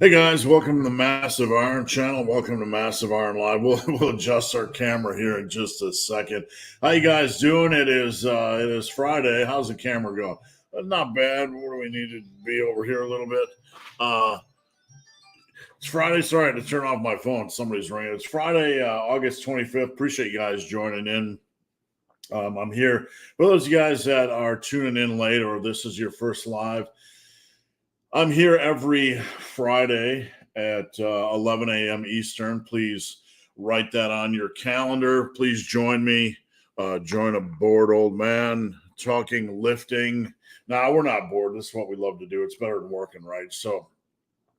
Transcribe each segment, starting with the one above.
Hey guys, welcome to the Massive Iron channel. Welcome to Massive Iron Live. We'll adjust our camera here in just a second. How you guys doing? It is Friday. How's the camera going? Not bad. Where do we need to be over here a little bit? Uh, it's Friday. Sorry, I had to turn off my phone. Somebody's ringing. It's Friday, August 25th. Appreciate you guys joining in. I'm here for those of you guys that are tuning in late or this is your first live. I'm here every Friday at 11 a.m. Eastern. Please write that on your calendar. Please join me. Join a bored old man talking lifting. Now, we're not bored. This is what we love to do. It's better than working, right? So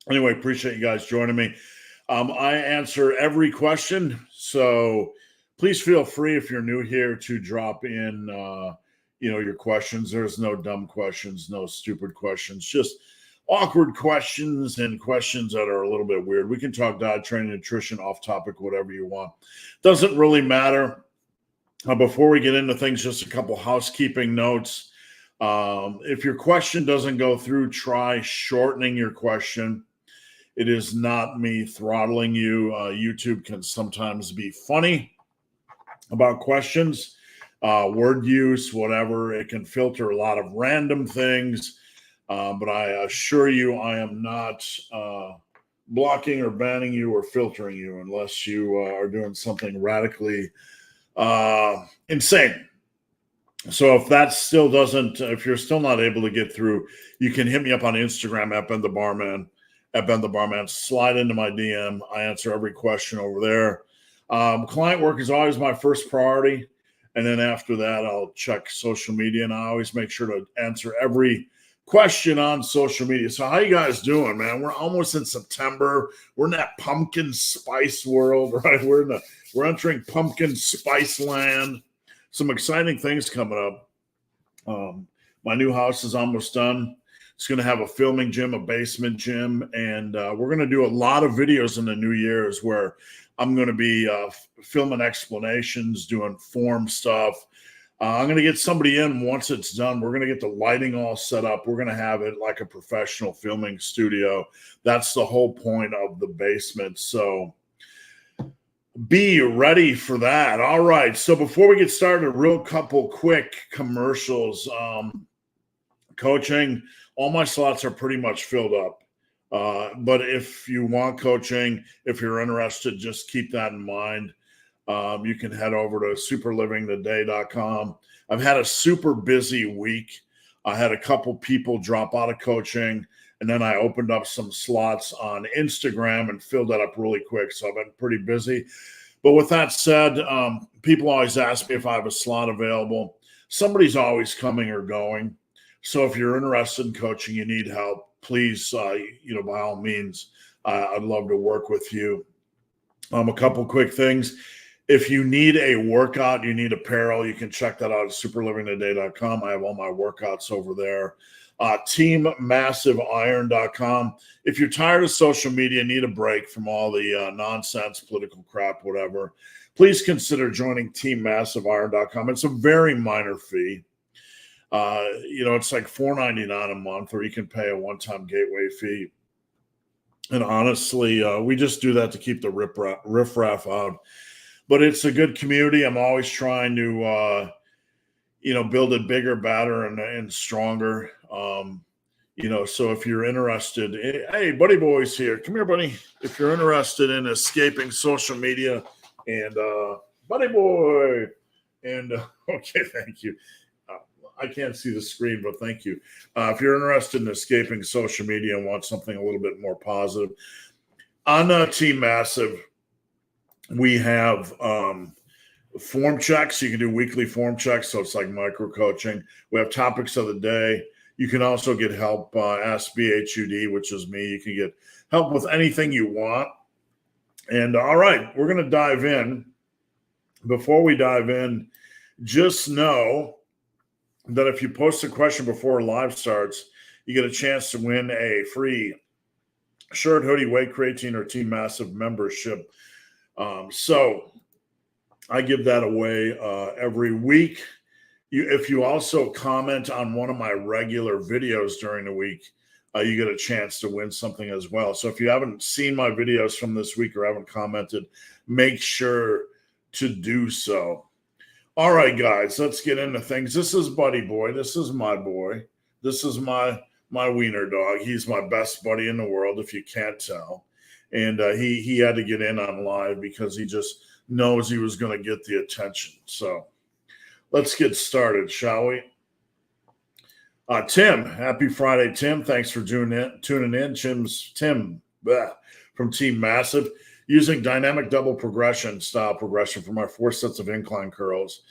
anyway, appreciate you guys joining me. I answer every question. So please feel free if you're new here to drop in, your questions. There's no dumb questions, no stupid questions, just awkward questions and questions that are a little bit weird. We can talk diet, training, nutrition, off topic, whatever you want. Doesn't really matter. Before we get into things, just a couple housekeeping notes. If your question doesn't go through, try shortening your question. It is not me throttling you. YouTube can sometimes be funny about questions, word use, whatever. It can filter a lot of random things. But I assure you, I am not blocking or banning you or filtering you unless you are doing something radically insane. So if you're still not able to get through, you can hit me up on Instagram at Ben the Barman, slide into my DM. I answer every question over there. Client work is always my first priority. And then after that, I'll check social media, and I always make sure to answer every question on social media. So how you guys doing, man? We're almost in September. We're in that pumpkin spice world, right? We're entering pumpkin spice land. Some exciting things coming up. My new house is almost done. It's going to have a filming gym, a basement gym, and we're going to do a lot of videos in the new year's where I'm going to be filming explanations, doing form stuff. I'm going to get somebody in once it's done. We're going to get the lighting all set up. We're going to have it like a professional filming studio. That's the whole point of the basement. So be ready for that. All right. So before we get started, a real couple quick commercials. Coaching, all my slots are pretty much filled up. But if you want coaching, if you're interested, just keep that in mind. You can head over to superlivingtoday.com. I've had a super busy week. I had a couple people drop out of coaching, and then I opened up some slots on Instagram and filled that up really quick. So I've been pretty busy. But with that said, people always ask me if I have a slot available. Somebody's always coming or going. So if you're interested in coaching, you need help, please, by all means, I'd love to work with you. A couple quick things. If you need a workout, you need apparel, you can check that out at superlivingtoday.com. I have all my workouts over there. TeamMassiveIron.com. If you're tired of social media, need a break from all the nonsense, political crap, whatever, please consider joining TeamMassiveIron.com. It's a very minor fee. It's like $4.99 a month, or you can pay a one-time gateway fee. And honestly, we just do that to keep the riffraff out. But it's a good community. I'm always trying to, build it bigger, better, and stronger. So if you're interested, hey, Buddy Boy's here. Come here, buddy. If you're interested in escaping social media, and Buddy Boy, and okay, thank you. I can't see the screen, but thank you. If you're interested in escaping social media and want something a little bit more positive, on Team Massive, we have form checks. You can do weekly form checks, so it's like micro coaching. We have topics of the day. You can also get help, Ask BHUD, which is me. You can get help with anything you want. And all right, we're going to dive in. Before we dive in, just know that if you post a question before live starts, you get a chance to win a free shirt, hoodie, weight creatine, or Team Massive membership. So I give that away every week. If you also comment on one of my regular videos during the week, you get a chance to win something as well. So if you haven't seen my videos from this week or haven't commented, make sure to do so. All right, guys, let's get into things. This is Buddy Boy. This is my boy. This is my wiener dog. He's my best buddy in the world, if you can't tell. And he had to get in on live because he just knows he was going to get the attention. So let's get started, shall we? Tim, happy Friday, Tim. Thanks for tuning in. Tim from Team Massive. Using dynamic double progression style progression for my 4 sets of incline curls.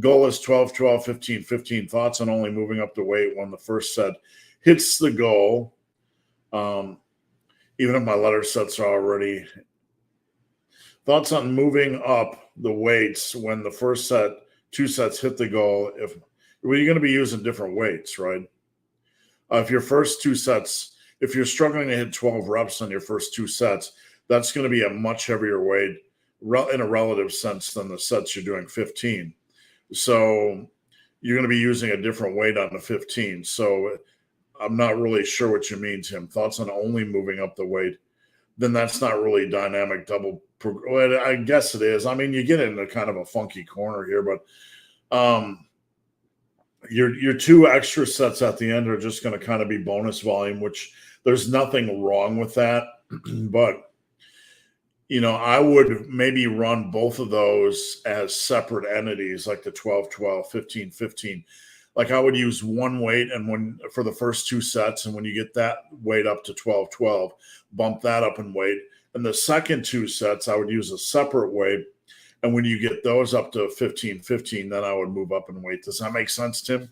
Goal is 12, 12, 15, 15. Thoughts on only moving up the weight when the first set hits the goal. Even if my letter sets are already. Thoughts on moving up the weights when the first set, 2 sets hit the goal. You're going to be using different weights, right? If your first 2 sets, if you're struggling to hit 12 reps on your first 2 sets, that's going to be a much heavier weight in a relative sense than the sets you're doing 15. So you're going to be using a different weight on the 15. So I'm not really sure what you mean, Tim. Thoughts on only moving up the weight? Then that's not really dynamic double. I guess it is. I mean, you get into kind of a funky corner here, but your 2 extra sets at the end are just going to kind of be bonus volume, which there's nothing wrong with that. But I would maybe run both of those as separate entities, like the 12, 12, 15, 15. Like I would use one weight and for the first 2 sets, and when you get that weight up to 12, 12, bump that up in weight. And the second 2 sets, I would use a separate weight. And when you get those up to 15, 15, then I would move up in weight. Does that make sense, Tim?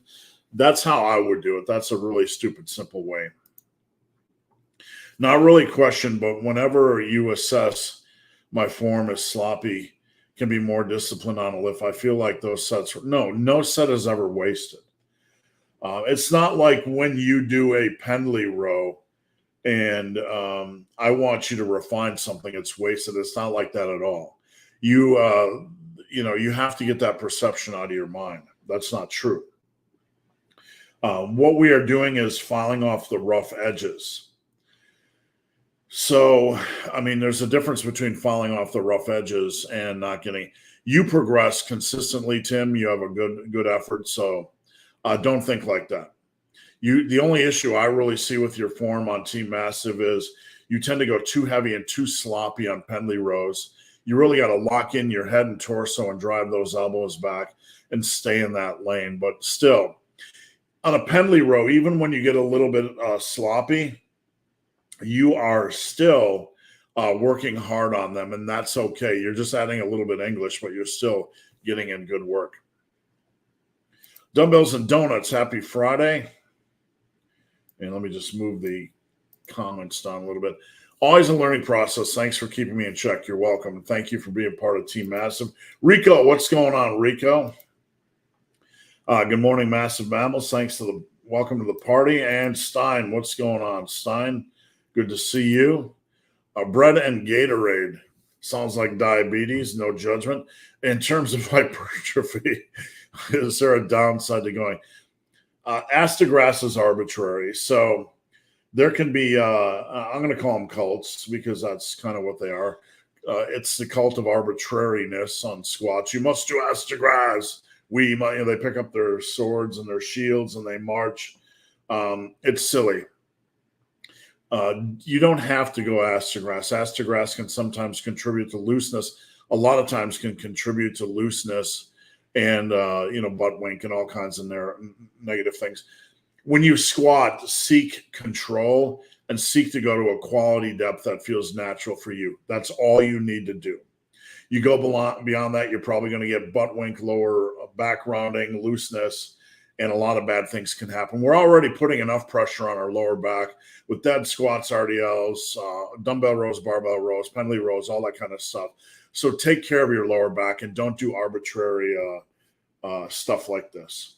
That's how I would do it. That's a really stupid, simple way. Not really question, but whenever you assess my form is sloppy, can be more disciplined on a lift, I feel like those sets, no set is ever wasted. It's not like when you do a Pendley row and I want you to refine something, it's wasted. It's not like that at all. You have to get that perception out of your mind. That's not true. What we are doing is filing off the rough edges. So, I mean, there's a difference between filing off the rough edges and not getting. You progress consistently, Tim. You have a good effort. So, don't think like that. The only issue I really see with your form on Team Massive is you tend to go too heavy and too sloppy on Pendley rows. You really got to lock in your head and torso and drive those elbows back and stay in that lane. But still, on a Pendley row, even when you get a little bit sloppy, you are still working hard on them, and that's okay. You're just adding a little bit of English, but you're still getting in good work. Dumbbells and Donuts, happy Friday. And let me just move the comments down a little bit. Always a learning process. Thanks for keeping me in check. You're welcome. And thank you for being part of Team Massive. Rico, what's going on, Rico? Good morning, Massive Mammals. Welcome to the party. And Stein, what's going on? Stein, good to see you. Bread and Gatorade. Sounds like diabetes, no judgment. In terms of hypertrophy, is there a downside to going? Astagrass is arbitrary. So there can be, I'm going to call them cults because that's kind of what they are. It's the cult of arbitrariness on squats. You must do Astagrass. They pick up their swords and their shields and they march. It's silly. You don't have to go Astagrass. Astagrass can sometimes contribute to looseness. A lot of times can contribute to looseness and, butt wink and all kinds of negative things. When you squat, seek control and seek to go to a quality depth that feels natural for you. That's all you need to do. You go beyond that, you're probably going to get butt wink, lower back rounding, looseness, and a lot of bad things can happen. We're already putting enough pressure on our lower back with dead squats, RDLs, dumbbell rows, barbell rows, Pendley rows, all that kind of stuff. So take care of your lower back and don't do arbitrary stuff like this.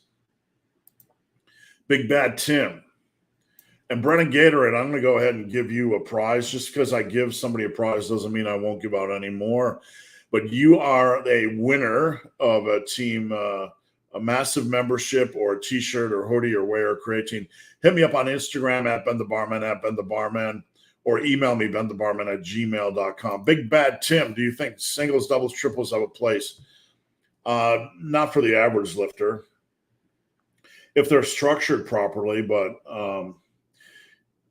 Big Bad Tim. And Brennan Gatorade, I'm going to go ahead and give you a prize. Just because I give somebody a prize doesn't mean I won't give out any more. But you are a winner of a Team a massive membership or a t-shirt or hoodie or wear or creatine, hit me up on Instagram at Ben the Barman, or email me, benthebarman@gmail.com. Big Bad Tim, do you think singles, doubles, triples have a place? Not for the average lifter, if they're structured properly, but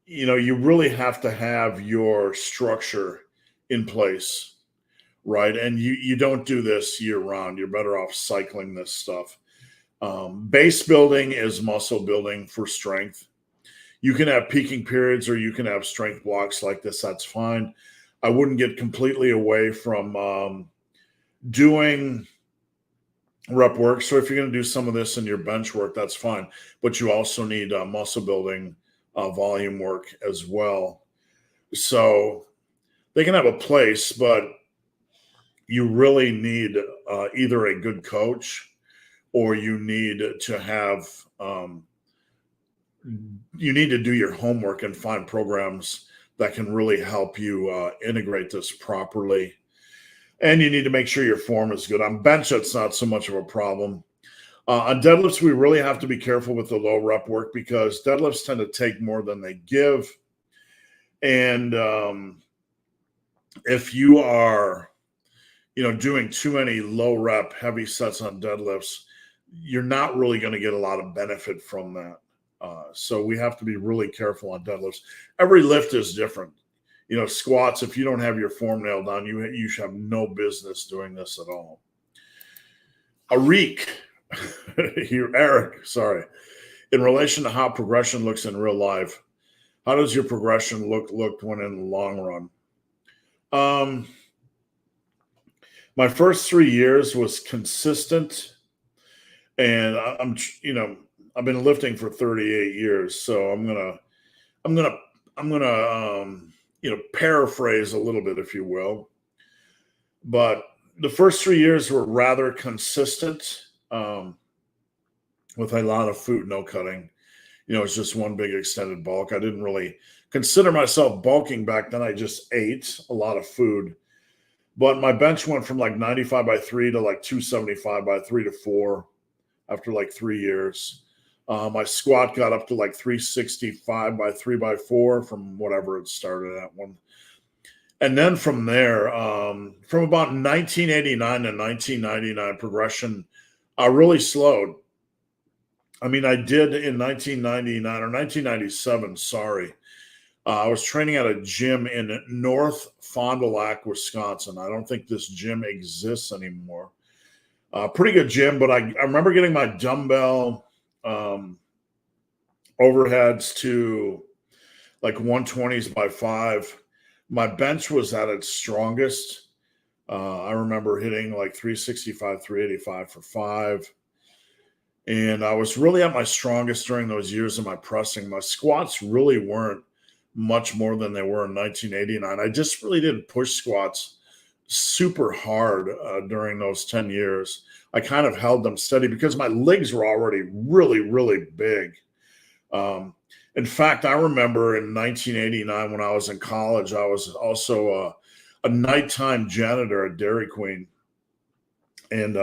you really have to have your structure in place, right? And you don't do this year round. You're better off cycling this stuff. Base building is muscle building for strength. You can have peaking periods or you can have strength blocks like this. That's fine. I wouldn't get completely away from doing rep work. So if you're going to do some of this in your bench work, that's fine. But you also need muscle building volume work as well. So they can have a place, but you really need either a good coach or you need to have you need to do your homework and find programs that can really help you integrate this properly. And you need to make sure your form is good. On bench, that's not so much of a problem. On deadlifts, we really have to be careful with the low rep work because deadlifts tend to take more than they give. And if you are, doing too many low rep heavy sets on deadlifts, you're not really going to get a lot of benefit from that. So we have to be really careful on deadlifts. Every lift is different. Squats, if you don't have your form nailed down, you should have no business doing this at all. Eric, sorry. In relation to how progression looks in real life, how does your progression look when in the long run? My first 3 years was consistent, and I've been lifting for 38 years, so I'm gonna paraphrase a little bit, if you will. But the first 3 years were rather consistent with a lot of food, no cutting. It's just one big extended bulk. I didn't really consider myself bulking back then. I just ate a lot of food. But my bench went from like 95 by 3 to like 275 by 3 to 4 after like 3 years. My squat got up to like 365 by 3 by 4 from whatever it started at one. And then from there, from about 1989 to 1999, progression really slowed. I mean, I did in 1999 or 1997, sorry. I was training at a gym in North Fond du Lac, Wisconsin. I don't think this gym exists anymore. Pretty good gym, but I remember getting my dumbbell overheads to like 120s by 5. My bench was at its strongest. I remember hitting like 365, 385 for 5. And I was really at my strongest during those years of my pressing. My squats really weren't much more than they were in 1989. I just really didn't push squats super hard during those 10 years. I kind of held them steady because my legs were already really, really big. In fact, I remember in 1989 when I was in college, I was also a nighttime janitor at Dairy Queen. And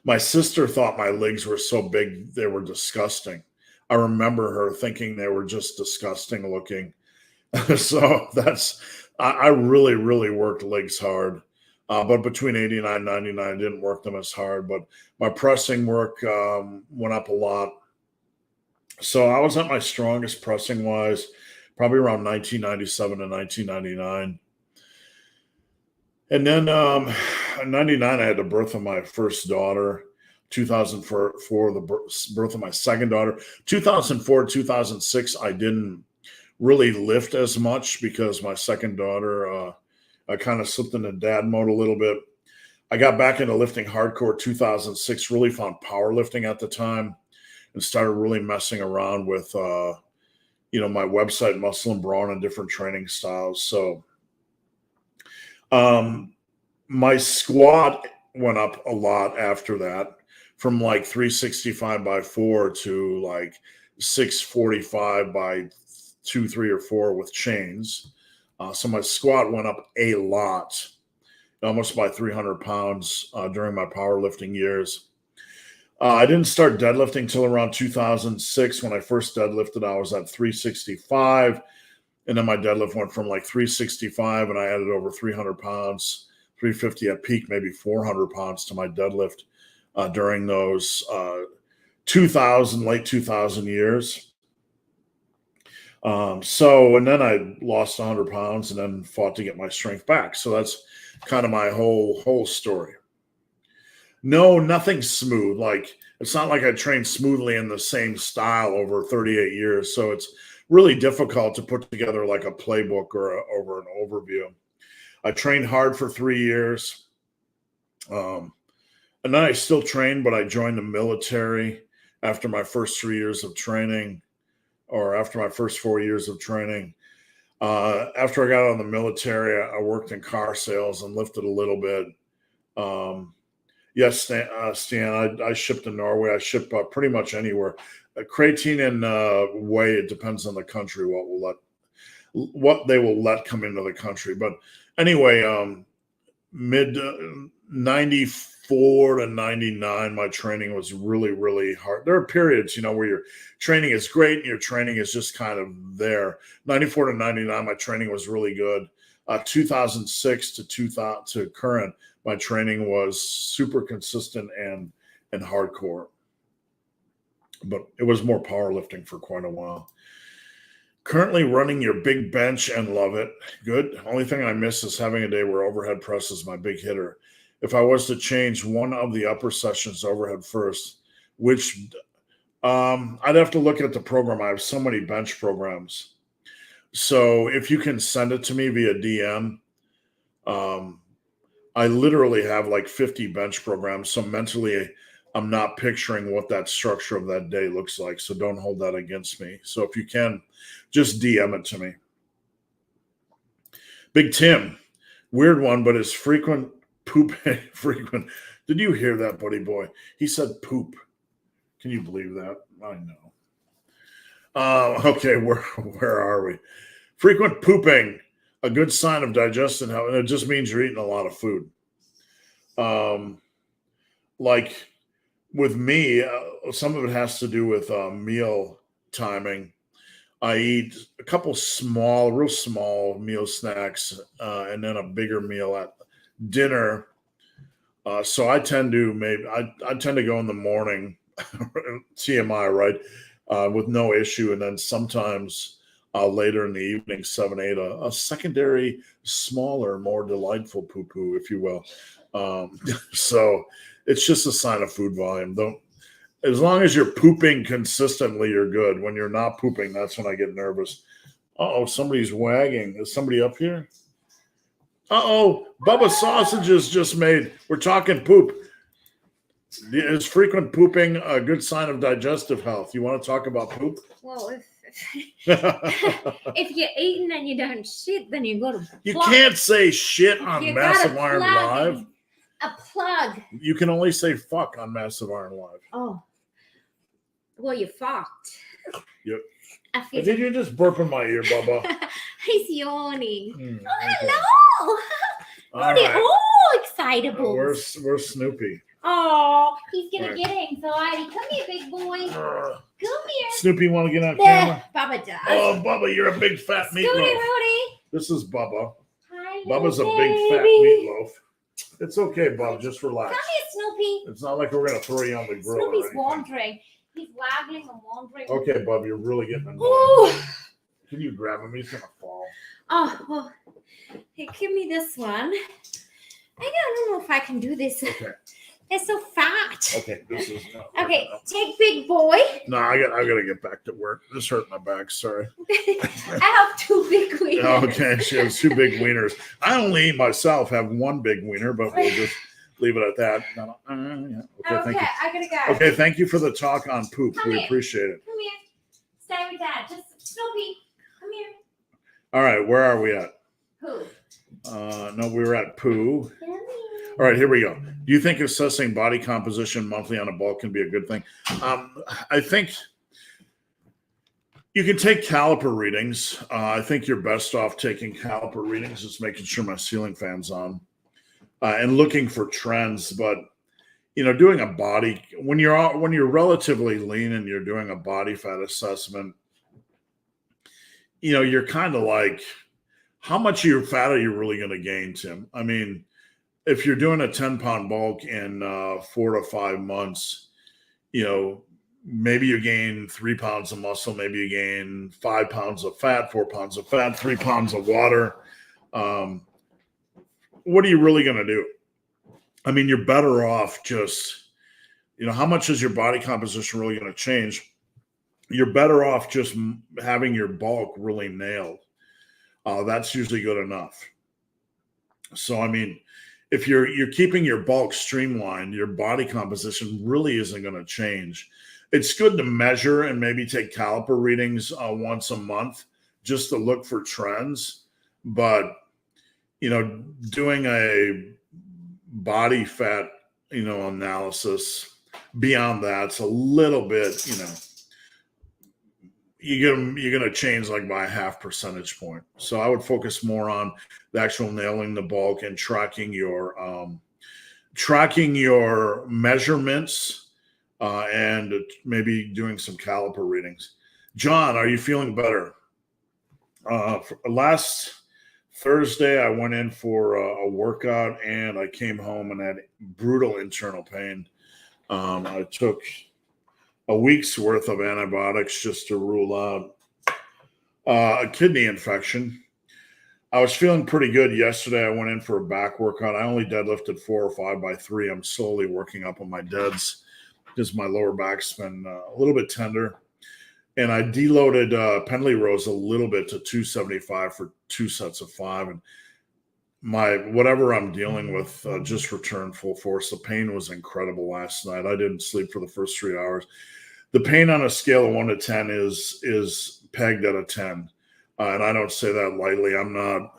my sister thought my legs were so big, they were disgusting. I remember her thinking they were just disgusting looking. So I really, really worked legs hard. But between 89 and 99, I didn't work them as hard. But my pressing work went up a lot. So I was at my strongest pressing wise, probably around 1997 to 1999. And then in 99, I had the birth of my first daughter. 2004, the birth of my second daughter. 2004, 2006, I didn't really lift as much because my second daughter, I kind of slipped into dad mode a little bit. I got back into lifting hardcore 2006, really found powerlifting at the time and started really messing around with, my website, Muscle and Brawn, and different training styles. So my squat went up a lot after that, from like 365 by 4 to like 645 by 2, 3, or 4 with chains. So my squat went up a lot, almost by 300 pounds during my powerlifting years. I didn't start deadlifting till around 2006. When I first deadlifted, I was at 365. And then my deadlift went from like 365 and I added over 300 pounds, 350 at peak, maybe 400 pounds to my deadlift during those 2000, late 2000 years. And then I lost 100 pounds and then fought to get my strength back. So that's kind of my whole story. No, nothing smooth. Like, it's not like I trained smoothly in the same style over 38 years. So it's really difficult to put together like a playbook or over an overview. I trained hard for 3 years. And then I still trained, but I joined the military after my first 3 years of training, or after my first 4 years of training. After I got out of the military, I worked in car sales and lifted a little bit. Yes, Stan, I shipped to Norway. I ship pretty much anywhere. Creatine and whey, it depends on the country what they will let come into the country. But anyway, mid 94 to 99, my training was really, really hard. There are periods, where your training is great and your training is just kind of there. 94 to 99, my training was really good. 2006 to current, my training was super consistent and hardcore. But it was more powerlifting for quite a while. Currently running your big bench and love it. Good. Only thing I miss is having a day where overhead press is my big hitter. If I was to change one of the upper sessions to overhead first, which I'd have to look at the program. I have so many bench programs. So if you can send it to me via DM, I literally have like 50 bench programs. So mentally, I'm not picturing what that structure of that day looks like. So don't hold that against me. So if you can, just DM it to me. Big Tim, weird one, but is frequent poop frequent. Did you hear that, buddy boy? He said poop. Can you believe that? I know. Okay, where are we? Frequent pooping, a good sign of digestion health, and it just means you're eating a lot of food. Like with me, some of it has to do with meal timing. I eat a couple real small meal snacks, and then a bigger meal at dinner. So I tend to I tend to go in the morning, TMI, right, with no issue, and then sometimes later in the evening, 7, 8, a secondary, smaller, more delightful poo-poo, if you will. So it's just a sign of food volume. As long as you're pooping consistently, you're good. When you're not pooping, that's when I get nervous. Uh-oh, somebody's wagging. Is somebody up here? Uh-oh, Bubba Sausages just made. We're talking poop. Is frequent pooping a good sign of digestive health? You want to talk about poop? Well, if you're eating and you don't shit, then you got to. You can't say shit on Massive Iron Live. A plug. You can only say fuck on Massive Iron Live. Oh. Well, you're fucked. Yep. I think you're just burping my ear, Bubba. He's yawning. Okay. Hello. They're all excitable. Where's Snoopy? Oh, he's gonna get anxiety. Come here, big boy. Come here. Snoopy, want to get on camera? Bubba does. Oh, Bubba, you're a big fat meatloaf. Hooty. This is Bubba. Hi, Bubba's a baby. big fat meatloaf. It's okay, Bub. Just relax. Come here, Snoopy. It's not like we're gonna throw you on the grill. Snoopy's wandering. He's waggling and wandering. Okay, Bub, you're really getting annoying. Ooh. Can you grab him? He's gonna fall. Oh, well, hey, give me this one. I don't know if I can do this. Okay. They're so fat. Okay, this is okay. Take big boy. No, I gotta get back to work. This hurt my back. Sorry. I have 2 big wieners. Okay, she has 2 big wieners. I only myself have 1 big wiener, but we'll just leave it at that. No, yeah. Okay, thank you. I gotta go. Okay, thank you for the talk on poop. Come We here. appreciate it. Come here. Stay with Dad. Just Snoopy. Come here. All right, where are we at? Who? No, we were at poo. Come here. All right, here we go. Do you think assessing body composition monthly on a bulk can be a good thing? I think you can take caliper readings. I think you're best off taking caliper readings, just making sure my ceiling fan's on and looking for trends. But doing a body when you're relatively lean and you're doing a body fat assessment, you're kind of like, how much of your fat are you really going to gain, Tim? I mean, if you're doing a 10-pound bulk in 4 to 5 months, maybe you gain 3 pounds of muscle, maybe you gain 5 pounds of fat, 4 pounds of fat, 3 pounds of water. What are you really going to do? I mean, you're better off just, how much is your body composition really going to change? You're better off just having your bulk really nailed. That's usually good enough. So, I mean, if you're keeping your bulk streamlined, your body composition really isn't going to change. It's good to measure and maybe take caliper readings once a month just to look for trends. But, doing a body fat, analysis beyond that's a little bit, you're going to change like by a half percentage point. So I would focus more on the actual nailing the bulk and tracking your measurements and maybe doing some caliper readings. John, are you feeling better? Last Thursday, I went in for a workout and I came home and had brutal internal pain. I took a week's worth of antibiotics just to rule out a kidney infection. I was feeling pretty good yesterday. I went in for a back workout. I only deadlifted 4 or 5 by 3. I'm slowly working up on my deads because my lower back's been a little bit tender. And I deloaded Pendley rows a little bit to 275 for 2 sets of 5. And my whatever I'm dealing with just returned full force. The pain was incredible last night. I didn't sleep for the first 3 hours. The pain on a scale of 1 to 10 is pegged at a 10. And I don't say that lightly. I'm not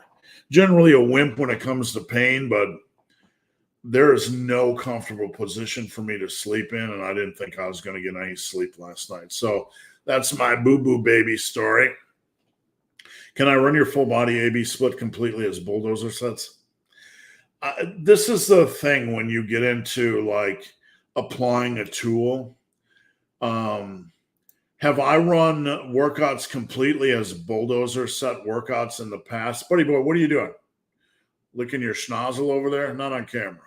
generally a wimp when it comes to pain, but there is no comfortable position for me to sleep in. And I didn't think I was going to get any sleep last night. So that's my boo-boo baby story. Can I run your full body AB split completely as bulldozer sets? This is the thing when you get into like applying a tool. Have I run workouts completely as bulldozer set workouts in the past? Buddy boy, what are you doing? Licking your schnozzle over there? Not on camera.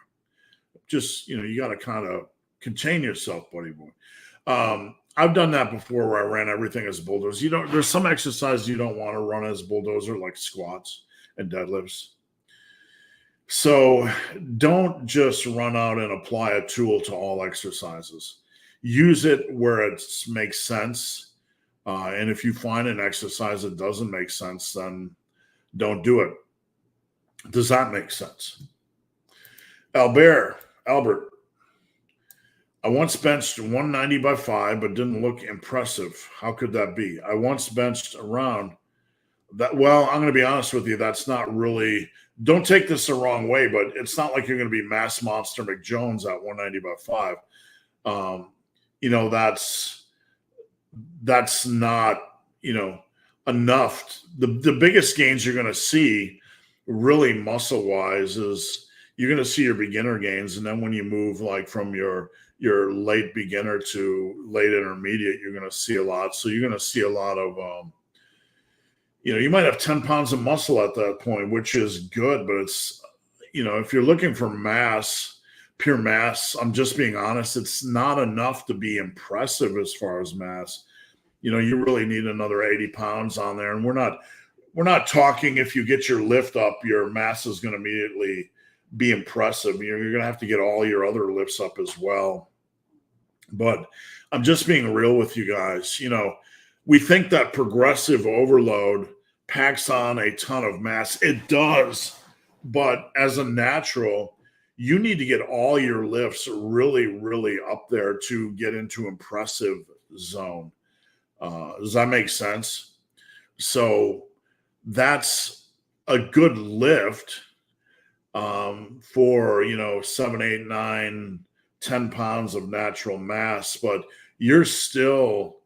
Just, you got to kind of contain yourself, buddy boy. I've done that before where I ran everything as bulldozer. There's some exercises you don't want to run as bulldozer, like squats and deadlifts. So don't just run out and apply a tool to all exercises. Use it where it makes sense. And if you find an exercise that doesn't make sense, then don't do it. Does that make sense? Albert, I once benched 190 by 5, but didn't look impressive. How could that be? I once benched around that. Well, I'm going to be honest with you. That's not really, don't take this the wrong way, but it's not like you're going to be Mass Monster McJones at 190 by 5. That's not, enough. The biggest gains you're going to see really muscle wise is you're going to see your beginner gains. And then when you move like from your late beginner to late intermediate, you're going to see a lot. So you're going to see a lot of, you might have 10 pounds of muscle at that point, which is good, but it's, if you're looking for mass, pure mass, I'm just being honest, it's not enough to be impressive as far as mass. You really need another 80 pounds on there. And we're not talking if you get your lift up, your mass is going to immediately be impressive. You're going to have to get all your other lifts up as well. But I'm just being real with you guys. We think that progressive overload packs on a ton of mass. It does. But as a natural, you need to get all your lifts really, really up there to get into impressive zone. Does that make sense? So that's a good lift for 7, 8, 9, 10 pounds of natural mass, but you're still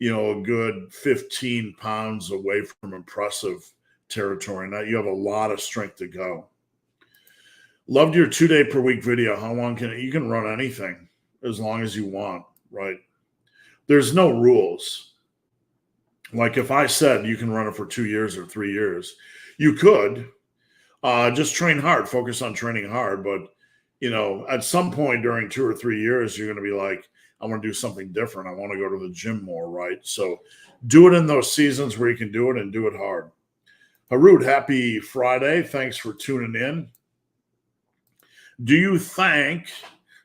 a good 15 pounds away from impressive territory. Now you have a lot of strength to go. Loved your 2-day per week video. How long you can run anything as long as you want, right? There's no rules. Like if I said you can run it for 2 years or 3 years, you could just train hard, focus on training hard. But, at some point during 2 or 3 years, you're going to be like, I want to do something different. I want to go to the gym more, right? So do it in those seasons where you can do it and do it hard. Harut, happy Friday. Thanks for tuning in. Do you think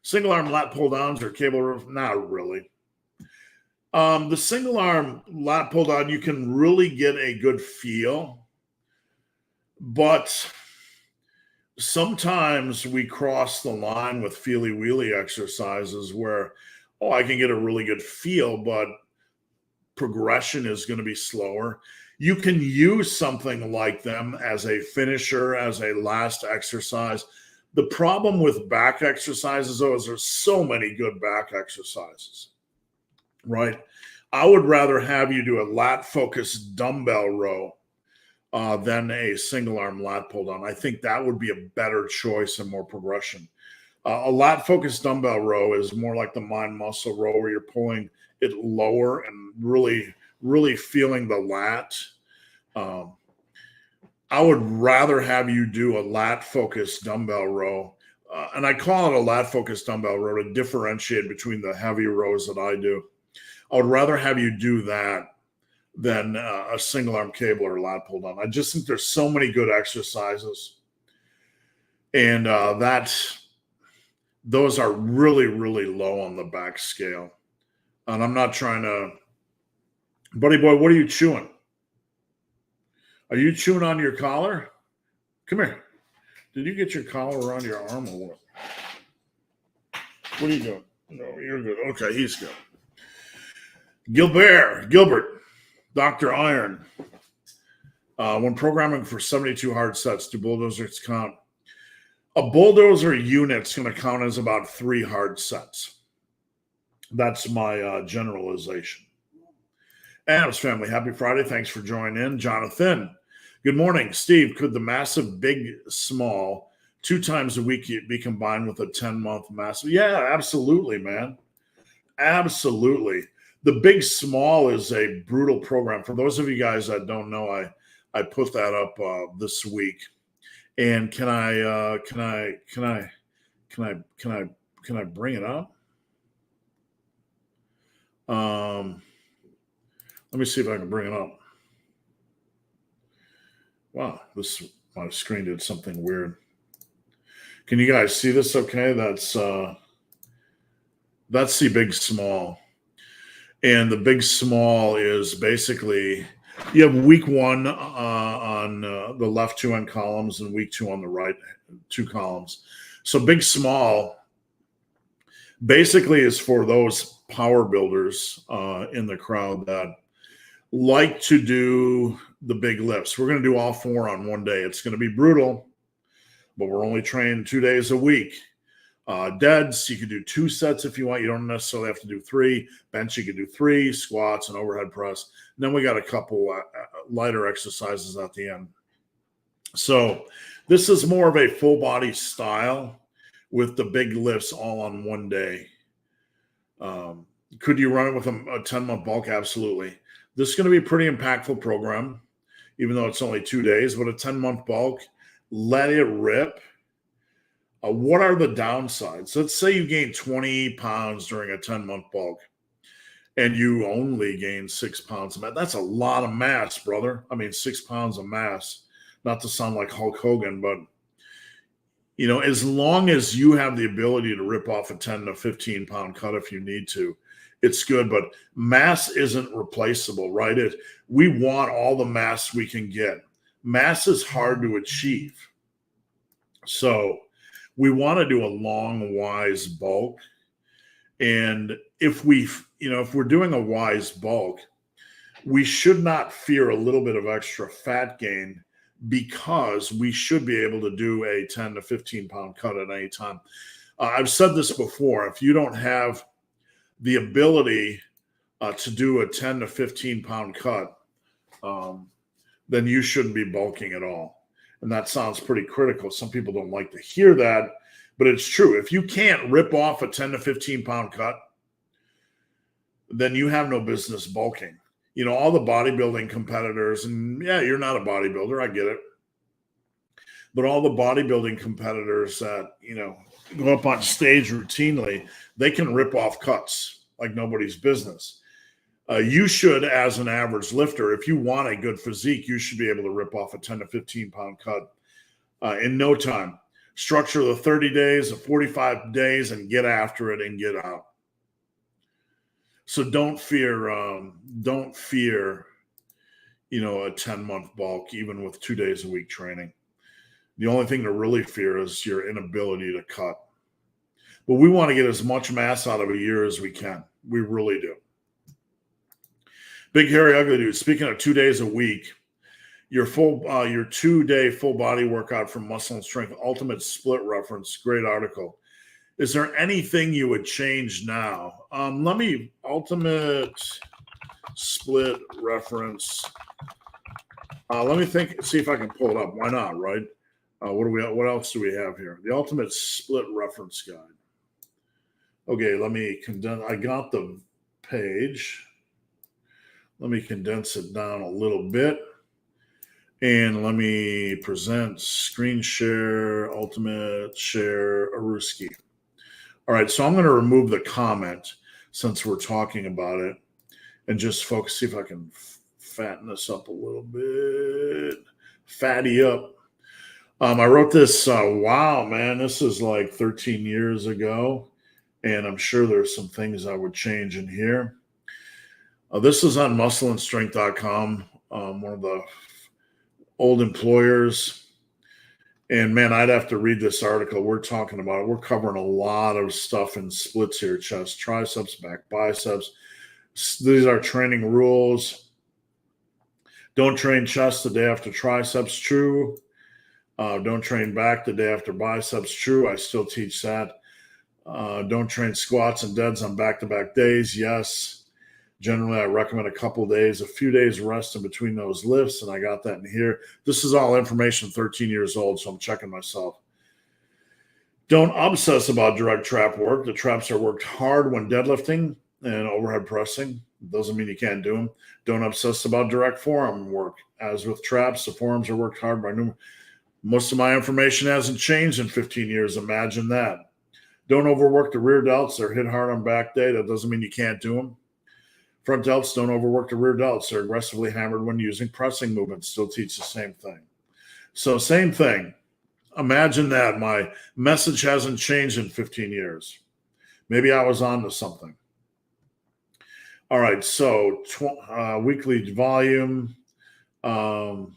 single arm lat pull downs or cable roof? Not really. The single arm lat pull down, you can really get a good feel, but sometimes we cross the line with feely wheelie exercises where, I can get a really good feel, but progression is going to be slower. You can use something like them as a finisher, as a last exercise. The problem with back exercises, though, is there's so many good back exercises, right? I would rather have you do a lat-focused dumbbell row than a single-arm lat pull-down. I think that would be a better choice and more progression. A lat-focused dumbbell row is more like the mind-muscle row where you're pulling it lower and really, really feeling the lat. I would rather have you do a lat-focused dumbbell row. And I call it a lat-focused dumbbell row to differentiate between the heavy rows that I do. I would rather have you do that than a single-arm cable or lat pull-down. I just think there's so many good exercises. And those are really, really low on the back scale. And I'm not trying to... Buddy boy, what are you chewing? Are you chewing on your collar? Come here. Did you get your collar around your arm or what? What are you doing? No, you're good. Okay, he's good. Gilbert, Dr. Iron. When programming for 72 hard sets, do bulldozers count? A bulldozer unit's going to count as about 3 hard sets. That's my generalization. Adams family, happy Friday. Thanks for joining in. Jonathan, good morning. Steve, could the massive big small 2 times a week be combined with a 10-month massive? Yeah, absolutely, man. Absolutely. The big small is a brutal program. For those of you guys that don't know, I put that up this week. And can I bring it up? Let me see if I can bring it up. Wow, my screen did something weird. Can you guys see this okay? That's the big small. And the big small is basically, you have week 1 on the left 2 end columns and week 2 on the right 2 columns. So big small basically is for those power builders in the crowd that like to do the big lifts. We're going to do all 4 on one day. It's going to be brutal, but we're only training 2 days a week. Deads, you can do 2 sets if you want. You don't necessarily have to do 3. Bench, you can do 3. Squats and overhead press. And then we got a couple lighter exercises at the end. So this is more of a full body style with the big lifts all on one day. Could you run it with a 10-month bulk? Absolutely. This is going to be a pretty impactful program, even though it's only 2 days, but a 10-month bulk, let it rip. What are the downsides? Let's say you gain 20 pounds during a 10-month bulk and you only gain 6 pounds of mass. That's a lot of mass, brother. I mean, 6 pounds of mass, not to sound like Hulk Hogan, but, as long as you have the ability to rip off a 10 to 15 pound cut if you need to, it's good. But mass isn't replaceable, right? We want all the mass we can get. Mass is hard to achieve. So we want to do a long, wise bulk. And if we're doing a wise bulk, we should not fear a little bit of extra fat gain because we should be able to do a 10 to 15 pound cut at any time. I've said this before. If you don't have the ability to do a 10 to 15 pound cut, then you shouldn't be bulking at all. And that sounds pretty critical. Some people don't like to hear that, but it's true. If you can't rip off a 10 to 15 pound cut, then you have no business bulking. You know, all the bodybuilding competitors, and yeah, you're not a bodybuilder, I get it. But all the bodybuilding competitors that, you know, go up on stage routinely, they can rip off cuts like nobody's business. You should, as an average lifter, if you want a good physique, you should be able to rip off a 10 to 15 pound cut in no time. Structure the 30 days, the 45 days, and get after it and get out. So don't fear, you know, a 10-month bulk, even with 2 days a week training. The only thing to really fear is your inability to cut. But we want to get as much mass out of a year as we can. We really do. Big Hairy Ugly Dude, speaking of 2 days a week, your 2-day full body workout from Muscle and Strength, Ultimate Split Reference, great article. Is there anything you would change now? Ultimate Split Reference. Let me think, see if I can pull it up. Why not, right? What else do we have here? The Ultimate Split Reference Guide. Okay, let me condense. I got the page. Let me condense it down a little bit. And let me present screen share, ultimate share, Aruski. All right, so I'm going to remove the comment since we're talking about it and just focus, see if I can fatten this up a little bit. Fatty up. I wrote this, wow, man, this is like 13 years ago, and I'm sure there's some things I would change in here. This is on muscleandstrength.com, one of the old employers. And man, I'd have to read this article. We're talking about it. We're covering a lot of stuff in splits here: chest, triceps, back, biceps. These are training rules. Don't train chest the day after triceps. True. Don't train back the day after biceps. True. I still teach that. Don't train squats and deads on back-to-back days. Yes. Generally, I recommend a couple of days, a few days rest in between those lifts, and I got that in here. This is all information 13 years old, so I'm checking myself. Don't obsess about direct trap work. The traps are worked hard when deadlifting and overhead pressing. Doesn't mean you can't do them. Don't obsess about direct forearm work. As with traps, the forearms are worked hard by numerous. Most of my information hasn't changed in 15 years. Imagine that. Don't overwork the rear delts. They're hit hard on back day. That doesn't mean you can't do them. Front delts, don't overwork the rear delts. They're aggressively hammered when using pressing movements. Still teach the same thing. So same thing. Imagine that. My message hasn't changed in 15 years. Maybe I was on to something. All right, so weekly volume. Now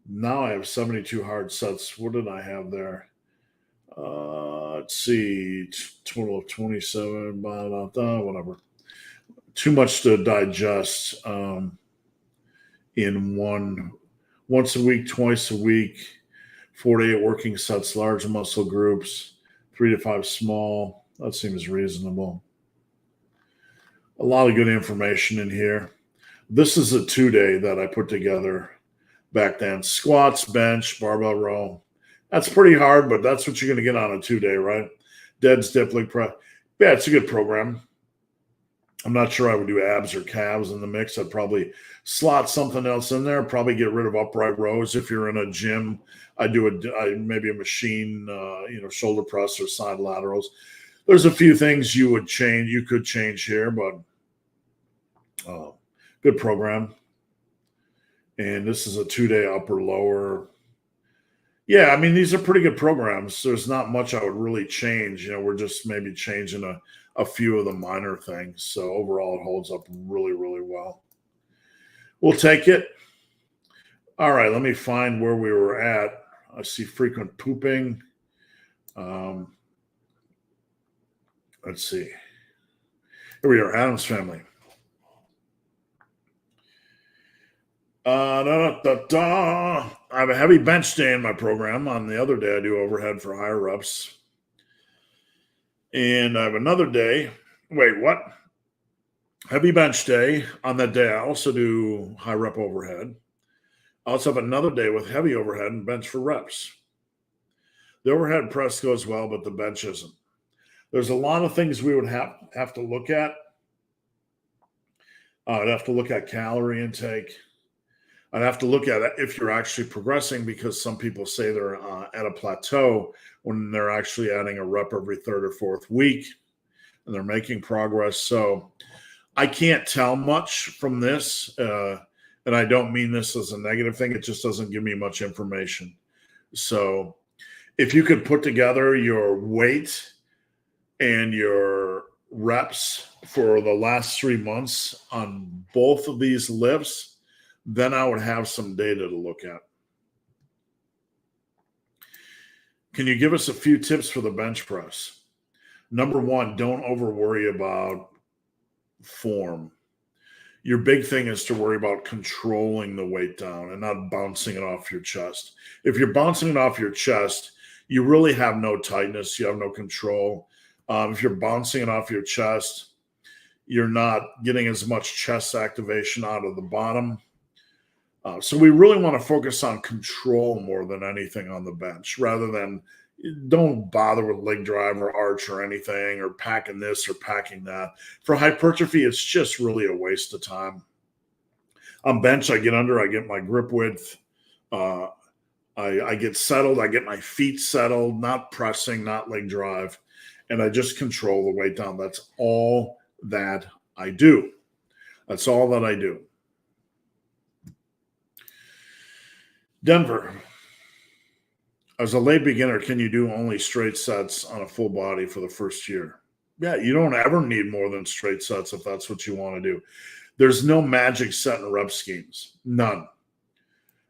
I have 72 hard sets. What did I have there? Let's see. Total of 27, whatever. Too much to digest in once a week, twice a week, 4 to 8 working sets, large muscle groups, 3 to 5 small. That seems reasonable. A lot of good information in here. This is a 2-day that I put together back then. Squats, bench, barbell row. That's pretty hard, but that's what you're going to get on a 2-day, right? Deads, dip, leg press. Yeah, it's a good program. I'm not sure I would do abs or calves in the mix. I'd probably slot something else in there, probably get rid of upright rows. If you're in a gym, I do maybe a machine, shoulder press or side laterals. There's a few things you could change here, but good program. And this is a 2-day upper lower. Yeah, I mean, these are pretty good programs. There's not much I would really change. We're just maybe changing a few of the minor things. So overall, it holds up really, really well. We'll take it. All right, let me find where we were at. I see frequent pooping. Let's see. Here we are, Adam's Family. I have a heavy bench day in my program. On the other day, I do overhead for higher reps. And I have another day. Wait, what? Heavy bench day. On that day, I also do high rep overhead. I also have another day with heavy overhead and bench for reps. The overhead press goes well, but the bench isn't. There's a lot of things we would have to look at. I'd have to look at calorie intake. I'd have to look at it if you're actually progressing, because some people say they're at a plateau when they're actually adding a rep every third or fourth week and they're making progress. So I can't tell much from this. And I don't mean this as a negative thing. It just doesn't give me much information. So if you could put together your weight and your reps for the last 3 months on both of these lifts, then I would have some data to look at. Can you give us a few tips for the bench press? Number one, don't over worry about form. Your big thing is to worry about controlling the weight down and not bouncing it off your chest. If you're bouncing it off your chest, you really have no tightness. You have no control. If you're bouncing it off your chest, you're not getting as much chest activation out of the bottom. So we really want to focus on control more than anything on the bench, rather than don't bother with leg drive or arch or anything, or packing this or packing that. For hypertrophy, it's just really a waste of time. On bench, I get under, I get my grip width. I get settled. I get my feet settled, not pressing, not leg drive. And I just control the weight down. That's all that I do. That's all that I do. Denver. As a late beginner, can you do only straight sets on a full body for the first year? Yeah, you don't ever need more than straight sets if that's what you want to do. There's no magic set and rep schemes. None.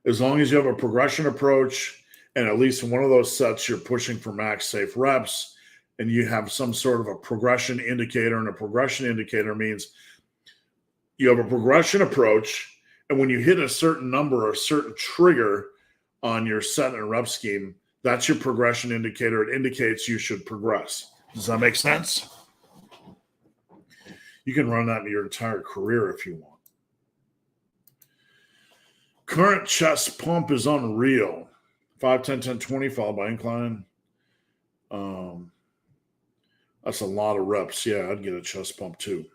As long as you have a progression approach and at least in one of those sets you're pushing for max safe reps, and you have some sort of a progression indicator, and a progression indicator means you have a progression approach, and when you hit a certain number or a certain trigger on your set and rep scheme, that's your progression indicator. It indicates you should progress. Does that make sense? You can run that in your entire career if you want. Current chest pump is unreal. 5, 10, 10, 20 followed by incline. That's a lot of reps. Yeah, I'd get a chest pump too.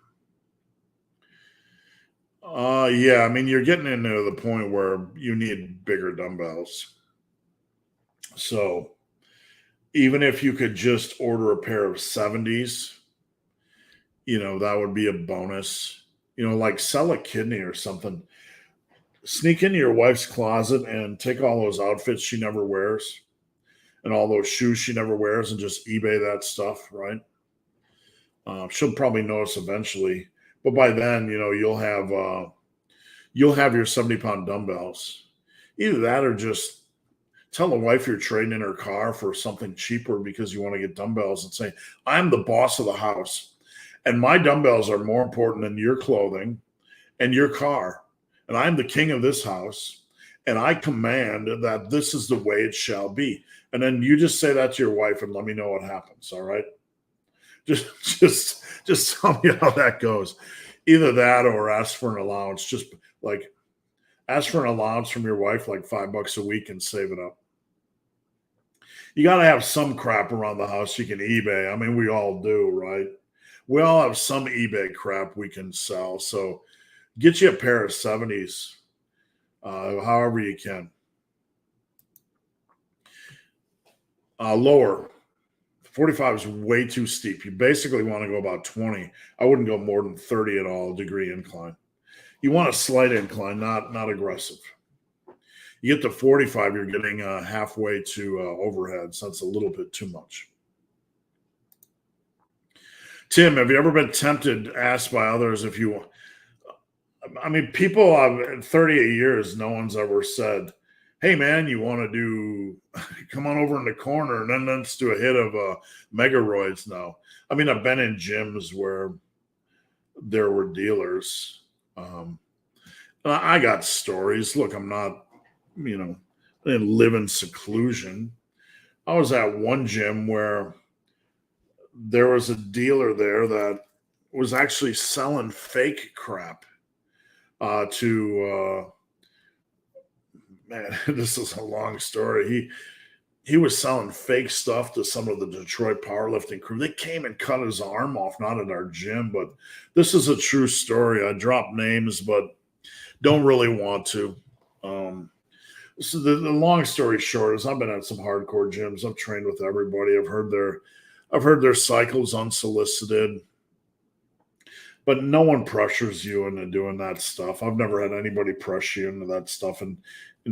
Yeah, I mean, you're getting into the point where you need bigger dumbbells. So even if you could just order a pair of 70s, that would be a bonus. Like sell a kidney or something. Sneak into your wife's closet and take all those outfits she never wears and all those shoes she never wears and just eBay that stuff, right? She'll probably notice eventually. But by then, you'll have your 70-pound dumbbells. Either that or just tell the wife you're trading in her car for something cheaper because you want to get dumbbells, and say, I'm the boss of the house, and my dumbbells are more important than your clothing and your car. And I'm the king of this house, and I command that this is the way it shall be. And then you just say that to your wife and let me know what happens, all right? Just tell me how that goes. Either that or ask for an allowance. Just like ask for an allowance from your wife, like $5 a week, and save it up. You got to have some crap around the house you can eBay. I mean, we all do, right? We all have some eBay crap we can sell. So get you a pair of 70s, however you can. Lower. 45 is way too steep. You basically want to go about 20. I wouldn't go more than 30 at all, degree incline. You want a slight incline, not aggressive. You get to 45, you're getting halfway to overhead, so that's a little bit too much. Tim, have you ever been tempted, asked by others if you want? I mean, people in 38 years, no one's ever said, hey, man, you want to come on over in the corner and then let's do a hit of Megaroids now. I mean, I've been in gyms where there were dealers. I got stories. Look, I'm not, I didn't live in seclusion. I was at one gym where there was a dealer there that was actually selling fake crap to man, this is a long story. He was selling fake stuff to some of the Detroit powerlifting crew. They came and cut his arm off, not at our gym, but this is a true story. I drop names, but don't really want to. So the long story short is I've been at some hardcore gyms. I've trained with everybody. I've heard their cycles unsolicited, but no one pressures you into doing that stuff. I've never had anybody pressure you into that stuff in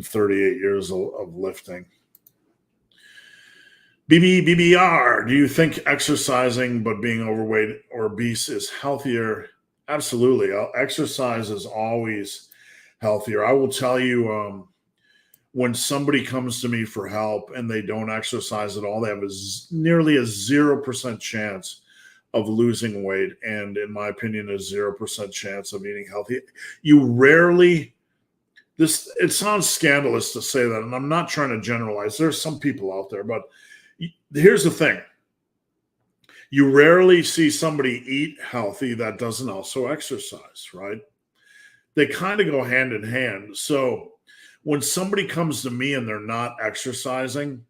38 years of lifting. BBR, do you think exercising but being overweight or obese is healthier? Absolutely. Exercise is always healthier. I will tell you, when somebody comes to me for help and they don't exercise at all, they have nearly a 0% chance of losing weight. And in my opinion, a 0% chance of eating healthy. You rarely, it sounds scandalous to say that, and I'm not trying to generalize. There's some people out there, but here's the thing. You rarely see somebody eat healthy that doesn't also exercise, right? They kind of go hand in hand. So when somebody comes to me and they're not exercising,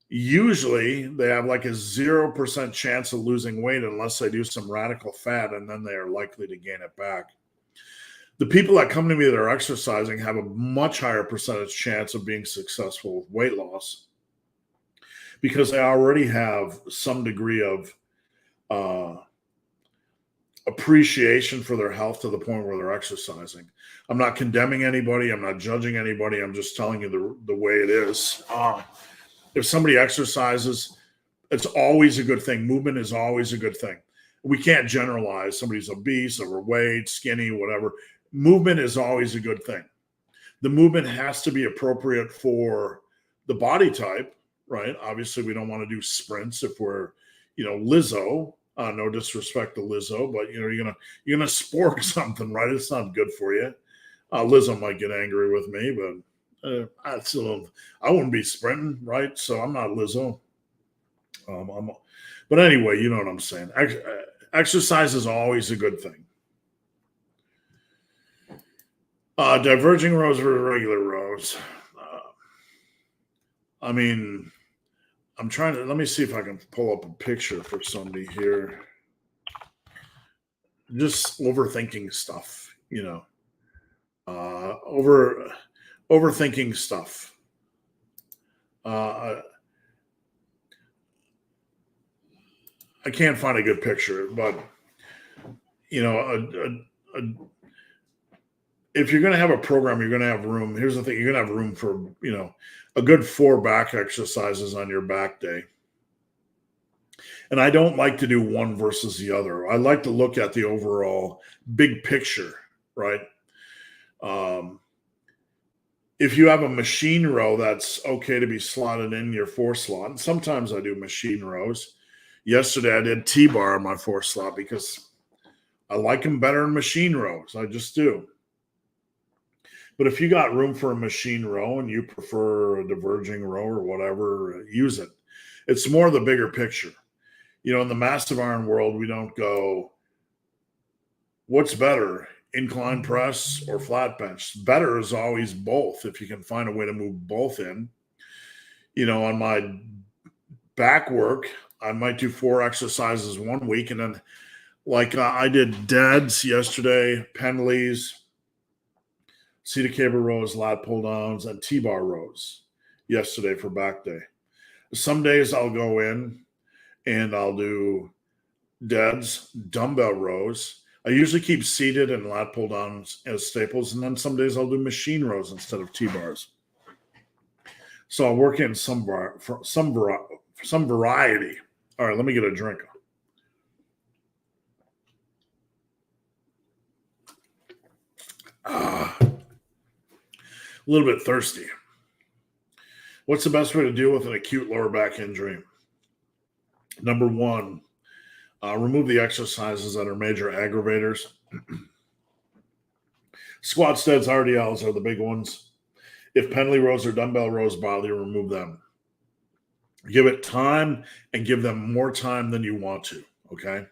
usually they have like a 0% chance of losing weight unless they do some radical fat, and then they are likely to gain it back. The people that come to me that are exercising have a much higher percentage chance of being successful with weight loss, because they already have some degree of appreciation for their health to the point where they're exercising. I'm not condemning anybody. I'm not judging anybody. I'm just telling you the way it is. If somebody exercises, it's always a good thing. Movement is always a good thing. We can't generalize. Somebody's obese, overweight, skinny, whatever. Movement is always a good thing. The movement has to be appropriate for the body type, right? Obviously, we don't want to do sprints if we're, Lizzo. No disrespect to Lizzo, but you're gonna spork something, right? It's not good for you. Lizzo might get angry with me, but I wouldn't be sprinting, right? So I'm not Lizzo. But anyway, you know what I'm saying. Exercise is always a good thing. Diverging rows or regular rows. Let me see if I can pull up a picture for somebody here. Just overthinking stuff, overthinking stuff. I can't find a good picture, but if you're going to have a program, you're going to have room. Here's the thing. You're going to have room for, a good 4 back exercises on your back day. And I don't like to do one versus the other. I like to look at the overall big picture, right? If you have a machine row, that's okay to be slotted in your 4 slot. And sometimes I do machine rows. Yesterday I did T-bar on my 4 slot because I like them better in machine rows. I just do. But if you got room for a machine row and you prefer a diverging row or whatever, use it. It's more the bigger picture. In the massive iron world, we don't go, what's better, incline press or flat bench? Better is always both if you can find a way to move both in. On my back work, I might do 4 exercises one week, and then I did deads yesterday, Pendleys, seated cable rows, lat pull downs, and T-bar rows yesterday for back day. Some days I'll go in and I'll do deads, dumbbell rows. I usually keep seated and lat pull downs as staples, and then some days I'll do machine rows instead of T-bars. So I'll work in some variety. All right, let me get a drink. A little bit thirsty. What's the best way to deal with an acute lower back injury? Number 1, remove the exercises that are major aggravators. Squats, deads, RDLs are the big ones. If Pendley rows or dumbbell rows bother you, remove them. Give it time and give them more time than you want to, okay?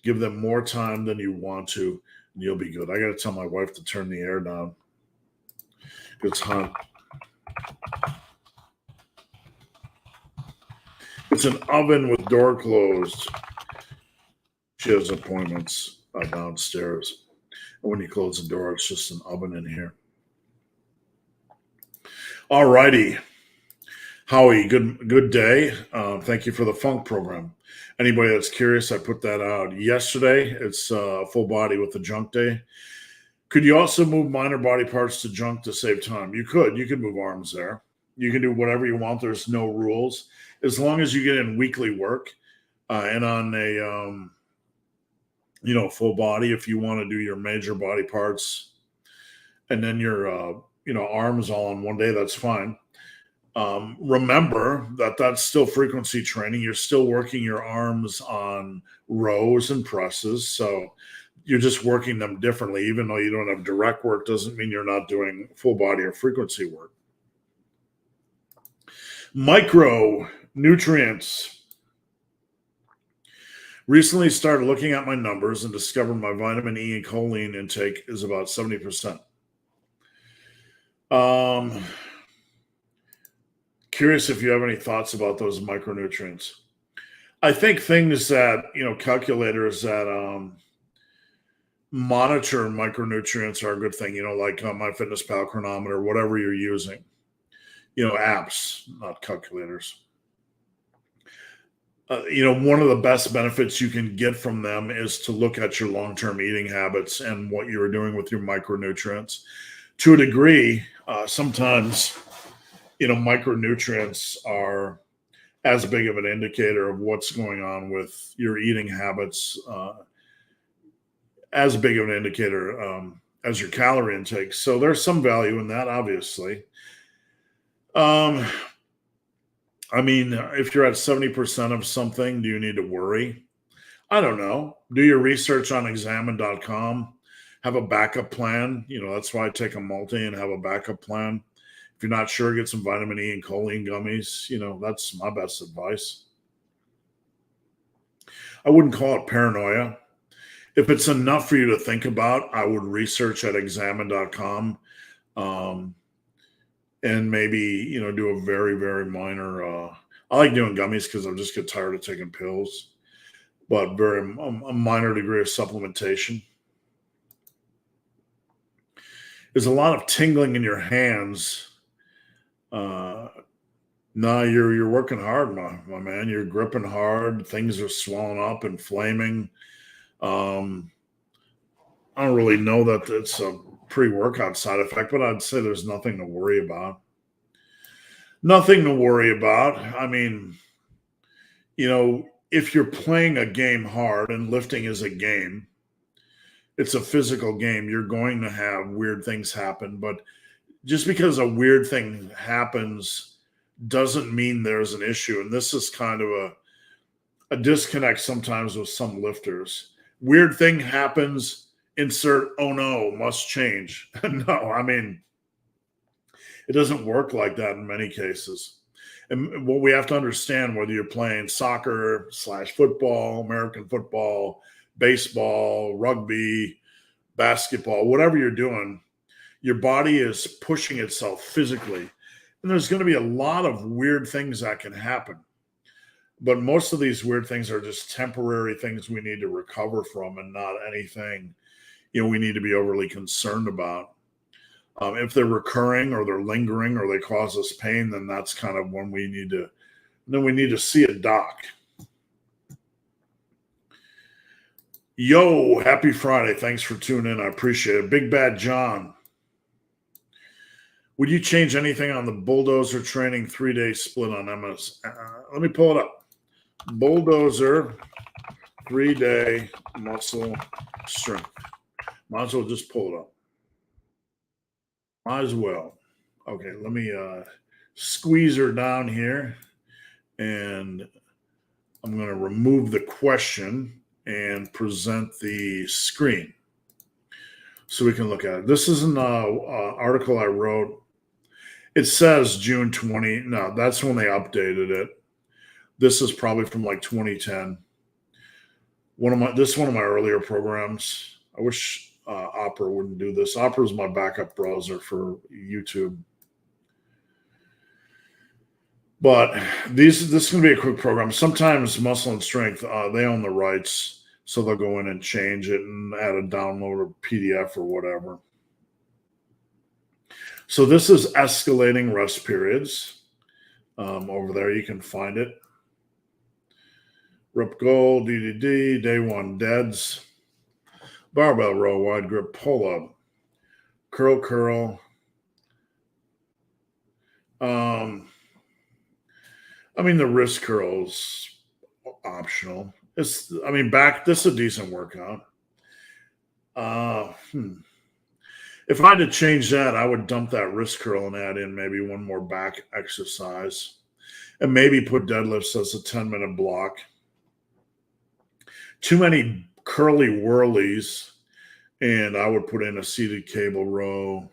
Give them more time than you want to, and you'll be good. I got to tell my wife to turn the air down. It's hot. It's an oven with door closed. She has appointments downstairs. And when you close the door, it's just an oven in here. All righty. Howie, good day. Thank you for the funk program. Anybody that's curious, I put that out yesterday. It's full body with the junk day. Could you also move minor body parts to junk to save time? You could. You could move arms there. You can do whatever you want. There's no rules. As long as you get in weekly work and on a full body, if you want to do your major body parts and then your arms all in one day, that's fine. Remember that that's still frequency training. You're still working your arms on rows and presses. So you're just working them differently. Even though you don't have direct work, doesn't mean you're not doing full body or frequency work. Micronutrients. Recently started looking at my numbers and discovered my vitamin E and choline intake is about 70%. Curious if you have any thoughts about those micronutrients. I think things that, calculators that monitor micronutrients are a good thing, like MyFitnessPal, Chronometer, whatever you're using, apps, not calculators. One of the best benefits you can get from them is to look at your long-term eating habits and what you're doing with your micronutrients. To a degree, sometimes, micronutrients are as big of an indicator of what's going on with your eating habits, as big of an indicator as your calorie intake. So there's some value in that, obviously. If you're at 70% of something, do you need to worry? I don't know. Do your research on examine.com. Have a backup plan. That's why I take a multi and have a backup plan. If you're not sure, get some vitamin E and choline gummies. That's my best advice. I wouldn't call it paranoia. If it's enough for you to think about, I would research at examine.com. And maybe, do a very, very minor, I like doing gummies because I just get tired of taking pills, but a minor degree of supplementation. There's a lot of tingling in your hands. No, you're working hard, my man. You're gripping hard. Things are swelling up and flaming. I don't really know that it's a pre-workout side effect, but I'd say there's nothing to worry about. Nothing to worry about. If you're playing a game hard, and lifting is a game, it's a physical game, you're going to have weird things happen. But just because a weird thing happens doesn't mean there's an issue. And this is kind of a disconnect sometimes with some lifters. Weird thing happens, insert, oh no, must change. No, it doesn't work like that in many cases. And what we have to understand, whether you're playing soccer / football, American football, baseball, rugby, basketball, whatever you're doing, your body is pushing itself physically. And there's going to be a lot of weird things that can happen. But most of these weird things are just temporary things we need to recover from, and not anything we need to be overly concerned about. If they're recurring or they're lingering or they cause us pain, then that's kind of when we need to see a doc. Yo, happy Friday. Thanks for tuning in. I appreciate it. Big Bad John. Would you change anything on the bulldozer training 3-day split on MS? Let me pull it up. Bulldozer 3-day muscle strength. Might as well just pull it up. Might as well. Okay, let me squeeze her down here, and I'm going to remove the question and present the screen so we can look at it. This is an article I wrote. It says June 20. No, that's when they updated it. This is probably from like 2010. This is one of my earlier programs. I wish Opera wouldn't do this. Opera is my backup browser for YouTube. But this is going to be a quick program. Sometimes Muscle and Strength, they own the rights, so they'll go in and change it and add a download or PDF or whatever. So this is escalating rest periods. Over there, you can find it. Rep goal, DDD, day one deads, barbell row, wide grip pull up, curl. I mean, the wrist curls optional. Back. This is a decent workout. If I had to change that, I would dump that wrist curl and add in maybe one more back exercise, and maybe put deadlifts as a 10-minute block. Too many curly whirlies, and I would put in a seated cable row,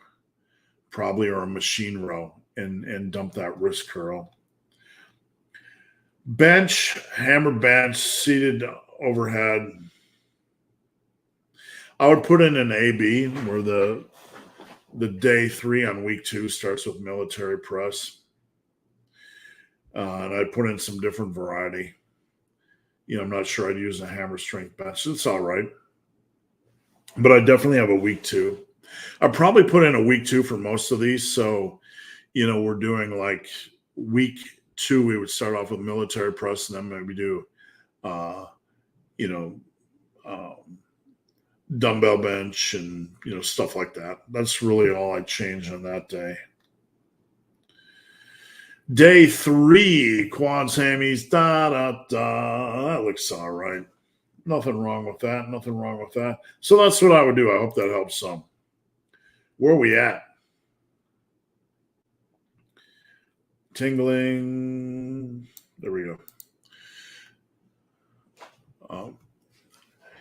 probably, or a machine row, and dump that wrist curl. Bench, hammer bench, seated overhead. I would put in an AB where the day 3 on week 2 starts with military press. And I'd put in some different variety. I'm not sure I'd use a hammer strength bench. It's all right. But I definitely have a week 2. I'd probably put in a week 2 for most of these. So, we're doing like week 2, we would start off with military press, and then maybe do, dumbbell bench and, stuff like that. That's really all I change on that day. Day 3, quads, hammies, That looks all right. Nothing wrong with that. So that's what I would do. I hope that helps some. Where are we at? Tingling. There we go.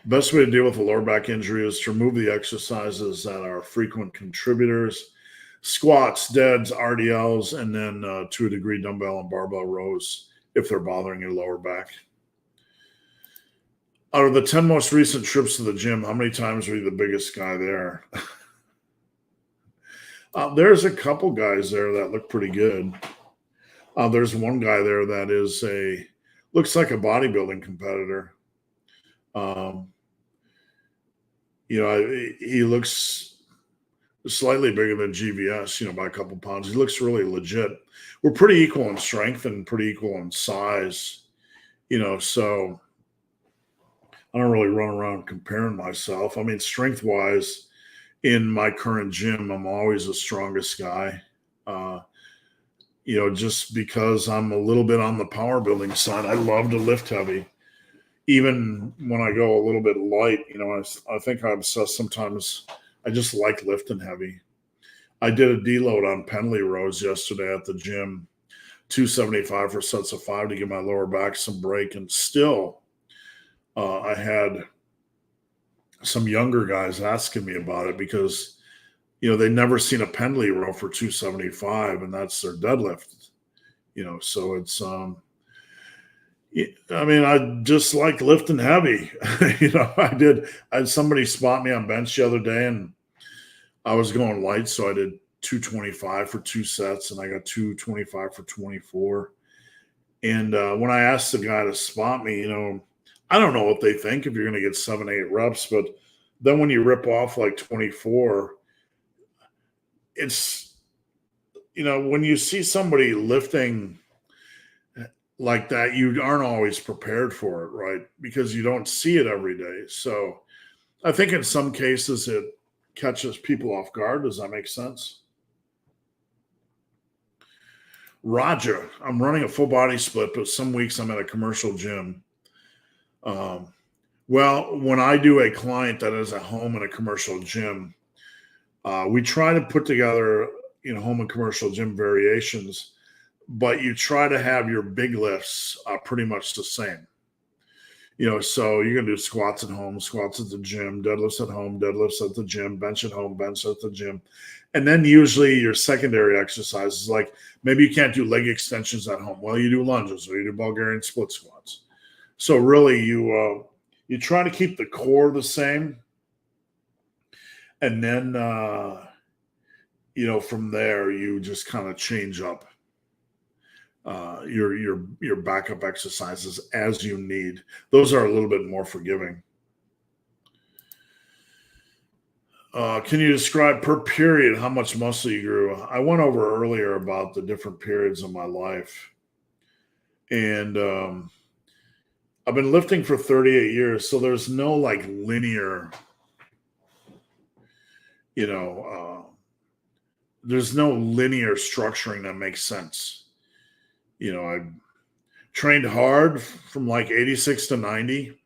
Best way to deal with a lower back injury is to remove the exercises that are frequent contributors. Squats, deads, RDLs, and then to a degree dumbbell and barbell rows if they're bothering your lower back. Out of the 10 most recent trips to the gym, how many times were you the biggest guy there? There's a couple guys there that look pretty good. There's one guy there that looks like a bodybuilding competitor. He looks slightly bigger than GVS, by a couple pounds. He looks really legit. We're pretty equal in strength and pretty equal in size, so I don't really run around comparing myself. Strength-wise, in my current gym, I'm always the strongest guy, just because I'm a little bit on the power building side. I love to lift heavy. Even when I go a little bit light, I think I'm obsessed sometimes. I just like lifting heavy. I did a deload on Pendley rows yesterday at the gym, 275 for sets of 5 to give my lower back some break. And still, I had some younger guys asking me about it because, they'd never seen a Pendley row for 275, and that's their deadlift. So it's I just like lifting heavy. I had somebody spot me on bench the other day, and I was going light, so I did 225 for 2 sets, and I got 225 for 24. And when I asked the guy to spot me, I don't know what they think if you're going to get 7-8 reps, but then when you rip off like 24, it's, when you see somebody lifting like that, you aren't always prepared for it, right? Because you don't see it every day. So I think in some cases it catches people off guard. Does that make sense? Roger, I'm running a full body split, but some weeks I'm at a commercial gym. Well, when I do a client that is at home in a commercial gym, we try to put together, home and commercial gym variations, but you try to have your big lifts pretty much the same. So you're going to do squats at home, squats at the gym, deadlifts at home, deadlifts at the gym, bench at home, bench at the gym. And then usually your secondary exercises, like maybe you can't do leg extensions at home. Well, you do lunges or you do Bulgarian split squats. So really you try to keep the core the same. And then, from there, you just kind of change up. your backup exercises as you need. Those are a little bit more forgiving. Can you describe per period how much muscle you grew? I went over earlier about the different periods of my life, and I've been lifting for 38 years, so there's no like linear, there's no linear structuring that makes sense. I trained hard from like 86 to 90,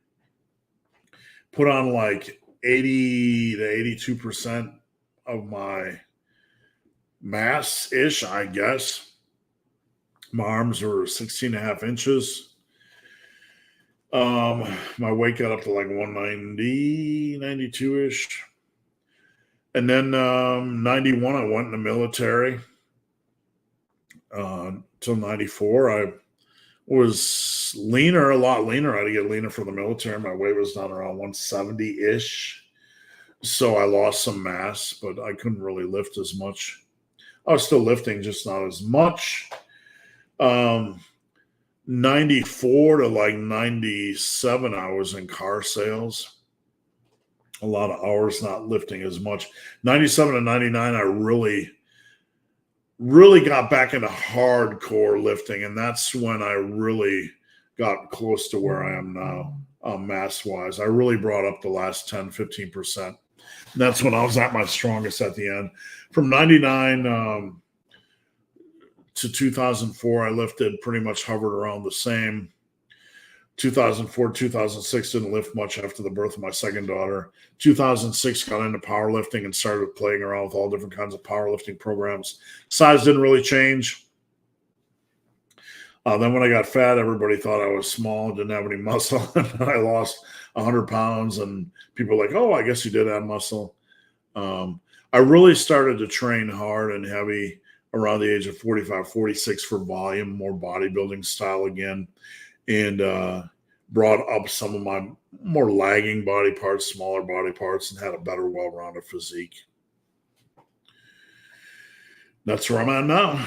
put on like 80 to 82% of my mass ish, I guess. My arms were 16 and a half inches. My weight got up to like 190, 92 ish. And then 91, I went in the military. Till 94, I was leaner, a lot leaner. I had to get leaner for the military. My weight was down around 170-ish. So I lost some mass, but I couldn't really lift as much. I was still lifting, just not as much. 94 to like 97, I was in car sales. A lot of hours not lifting as much. 97 to 99, I really got back into hardcore lifting, and that's when I really got close to where I am now, mass wise. I really brought up the last 10-15%. That's when I was at my strongest at the end. From 99 to 2004, I lifted, pretty much hovered around the same. 2004, 2006, didn't lift much after the birth of my second daughter. 2006, got into powerlifting and started playing around with all different kinds of powerlifting programs. Size didn't really change. Then when I got fat, everybody thought I was small, didn't have any muscle. I lost 100 pounds, and people were like, oh, I guess you did have muscle. I really started to train hard and heavy around the age of 45, 46 for volume, more bodybuilding style again. And brought up some of my more lagging body parts, smaller body parts, and had a better, well-rounded physique. That's where I'm at now.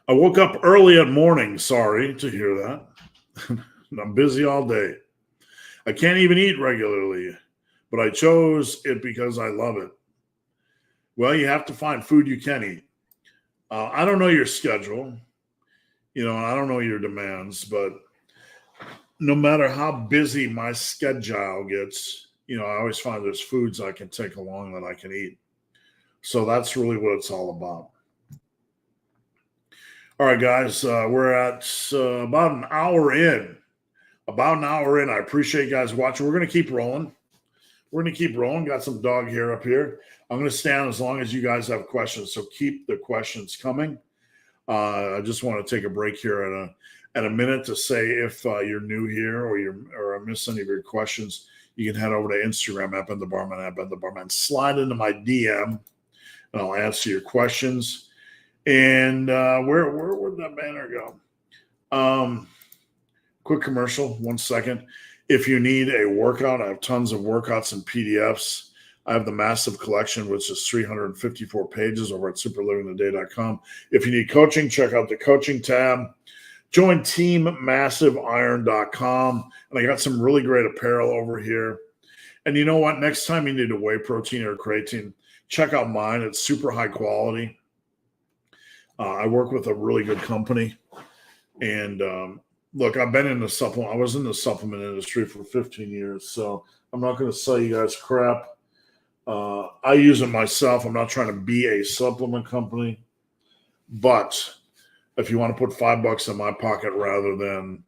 I woke up early at morning. Sorry to hear that. I'm busy all day. I can't even eat regularly, but I chose it because I love it. Well, you have to find food you can eat. I don't know your schedule. I don't know your demands, but no matter how busy my schedule gets, I always find there's foods I can take along that I can eat. So that's really what it's all about. All right, guys, we're at about an hour in. I appreciate you guys watching. We're going to keep rolling. Got some dog hair up here. I'm going to stand as long as you guys have questions. So keep the questions coming. I just want to take a break here at a minute to say if you're new here or I miss any of your questions, you can head over to Instagram @BenTheBarman, slide into my DM, and I'll answer your questions. And where'd that banner go? Quick commercial, 1 second. If you need a workout, I have tons of workouts and PDFs. I have the massive collection, which is 354 pages over at superlivingtoday.com. If you need coaching, check out the coaching tab. Join teammassiveiron.com. And I got some really great apparel over here. And you know what? Next time you need a whey protein or creatine, check out mine. It's super high quality. I work with a really good company. And look, I've been in the supplement. I was in the supplement industry for 15 years. So I'm not going to sell you guys crap. I use it myself. I'm not trying to be a supplement company, but if you want to put $5 in my pocket rather than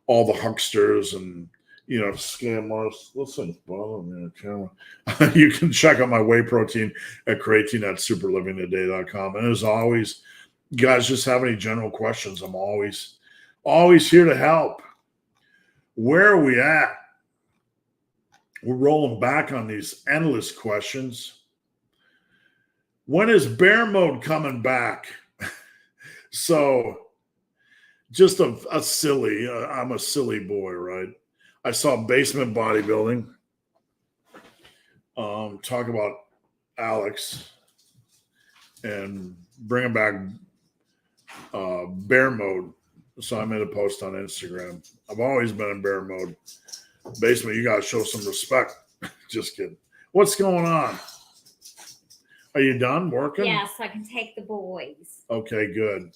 all the hucksters and scammers, listen, you can check out my whey protein at creatine@superlivingtoday.com. And as always, you guys just have any general questions, I'm always here to help. Where are we at? We're rolling back on these endless questions. When is bear mode coming back? So just a silly, I'm a silly boy, right? I saw Basement Bodybuilding. Talk about Alex and bringing back bear mode. So I made a post on Instagram. I've always been in bear mode. Basement, you got to show some respect. Just kidding. What's going on? Are you done working? Yes, I can take the boys. Okay, good.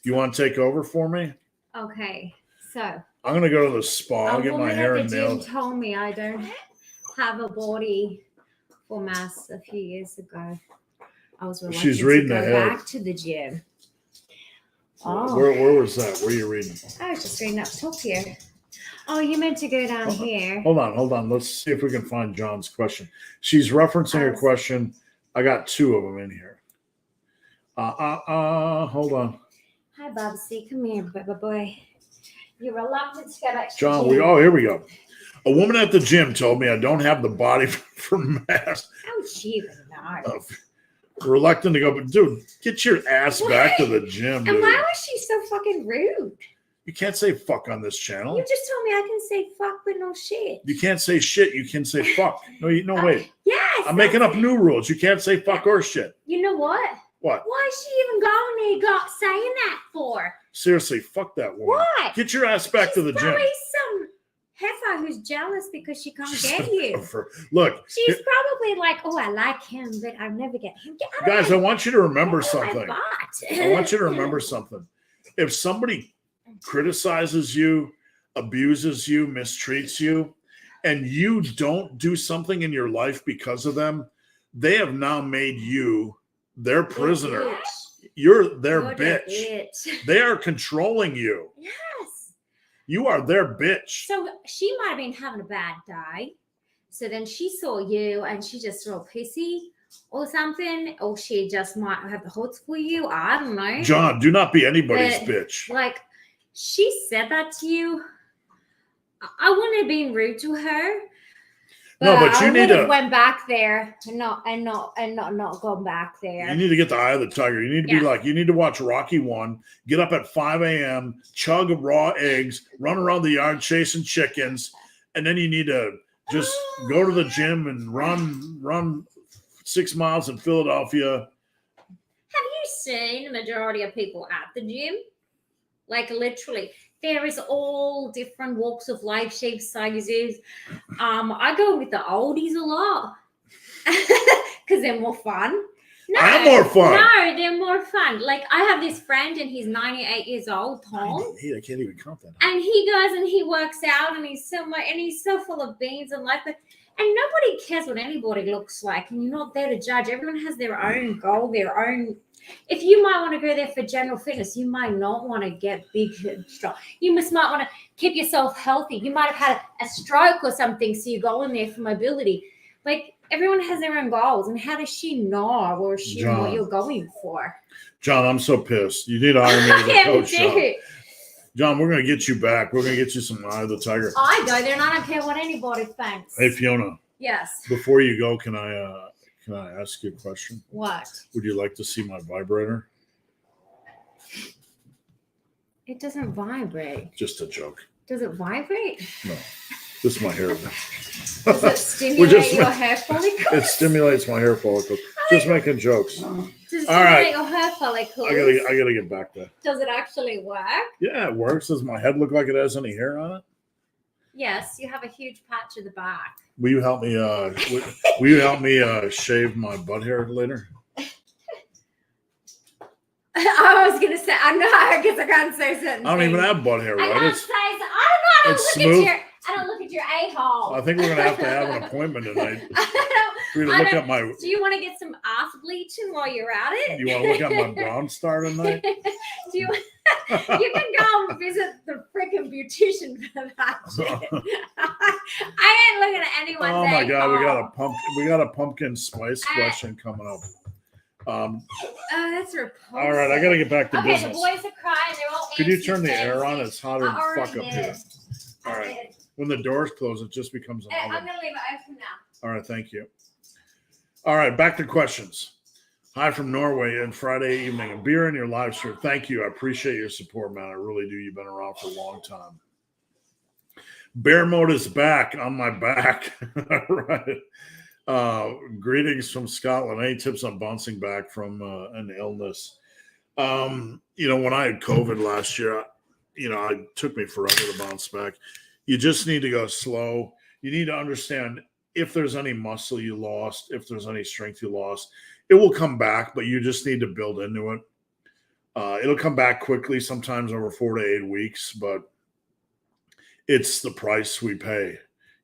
You want to take over for me? Okay, so I'm going to go to the spa. I'll a get my woman hair at the gym nailed. told me I don't have a body for mass a few years ago. I was reluctant She's reading to go ahead. back to the gym. Oh, Where was that? Where are you reading? I was just reading up top here. Oh, you meant to go down here. Hold on. Let's see if we can find John's question. She's referencing her question. I got two of them in here. Hold on. Hi, Bubsy. Come here, baby boy. You're reluctant to go back to John, the gym. here we go. A woman at the gym told me I don't have the body for mass. How would she even know? Reluctant to go, but dude, get your ass back to the gym, And dude. why was she so fucking rude? You can't say fuck on this channel. You just told me I can say fuck with no shit. You can't say shit. You can say fuck. No, wait. Yes. I'm making up new rules. You can't say fuck or shit. You know what? What? Why is she even going there saying that for? Seriously, fuck that woman. What? Get your ass back to the gym. Probably some heifer who's jealous because she can't get you. Look, She's probably like, oh, I like him, but I'll never get him. guys, I want you to remember something. I I want you to remember something. If somebody criticizes you, abuses you, mistreats you, and you don't do something in your life because of them, they have now made you their prisoner. You're their bitch. They are controlling you. Yes. You are their bitch. So she might have been having a bad day. So then she saw you and she just real pissy or something. Or she just might have the hoods for you. I don't know. John, do not be anybody's But, bitch. Like, she said that to you. I wouldn't have been rude to her. No, but you I need would have to. went back there and not gone back there. You need to get the eye of the tiger. You need to be like, you need to watch Rocky 1, get up at 5 a.m., chug raw eggs, run around the yard chasing chickens, and then you need to just go to the gym and run 6 miles in Philadelphia. Have you seen the majority of people at the gym? Like literally, there is all different walks of life, shapes, sizes. I go with the oldies a lot because they're more fun. No, I'm more fun. No, they're more fun. Like I have this friend and he's 98 years old, Tom. 98, I can't even count that. And he goes and he works out and he's so full of beans and life. And nobody cares what anybody looks like. And you're not there to judge. Everyone has their own goal, their own. If you might want to go there for general fitness, you might not want to get big and strong. You might want to keep yourself healthy. You might have had a stroke or something, so you go in there for mobility. Like everyone has their own goals, and how does she know or she know what you're going for? John, I'm so pissed. You need to hire me as a coach. John, we're going to get you back. We're going to get you some Eye of the Tiger. I go there and I don't care what anybody thinks. Hey, Fiona. Yes. Before you go, can I ask you a question? What? Would you like to see my vibrator? It doesn't vibrate. Just a joke. Does it vibrate? No. This is my hair. Does it stimulate your hair follicles? It stimulates my hair follicles. Just making jokes. Does it All right. stimulate your hair follicles? I gotta get back there. Does it actually work? Yeah, it works. Does my head look like it has any hair on it? Yes, you have a huge patch at the back. Will you help me? Will you help me shave my butt hair later? I was gonna say I know because I can't say certain. I don't even have butt hair, I right? can't say. I don't it's look at smooth. your. I don't look at your a-hole. I think we're gonna have to have an appointment tonight for you to I look don't- at my. Do you want to get some ass bleaching while you're at it? You want to look at my brown star tonight? Do you? You can go and visit the freaking beautician for that shit. I ain't looking at anyone's. Oh my god, a-hole. we got a pumpkin spice question coming up. Oh, that's repulsive. All right, I gotta get back to Okay, business. the boys are crying. They're all. Could you angsty, turn the air on? fancy. It's hotter than I already fuck up did. here. All I right. did. When the doors close, it just becomes an I'm oven. gonna leave it open now. All right, thank you. All right, back to questions. Hi from Norway and Friday evening. A beer in your live stream. Thank you. I appreciate your support, man. I really do. You've been around for a long time. Bear mode is back on my back. All right. Greetings from Scotland. Any tips on bouncing back from an illness? when I had COVID last year, it took me forever to bounce back. You just need to go slow. You need to understand if there's any muscle you lost, if there's any strength you lost, it will come back, but you just need to build into it. It'll come back quickly, sometimes over 4 to 8 weeks, but it's the price we pay.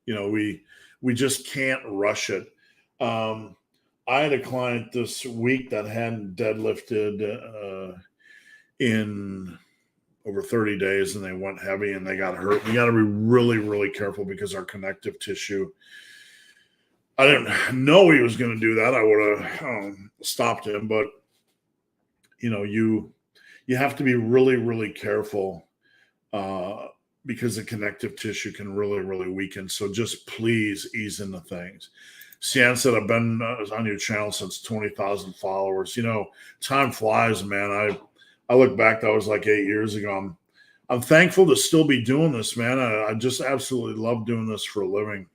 We just can't rush it. I had a client this week that hadn't deadlifted in over 30 days, and they went heavy and they got hurt. We got to be really, really careful because our connective tissue. I didn't know he was going to do that. I would have stopped him, but you have to be really, really careful because the connective tissue can really, really weaken. So just please ease into things. Sian said, I've been on your channel since 20,000 followers. Time flies, man. I look back, that was like 8 years ago. I'm thankful to still be doing this, man. I just absolutely love doing this for a living.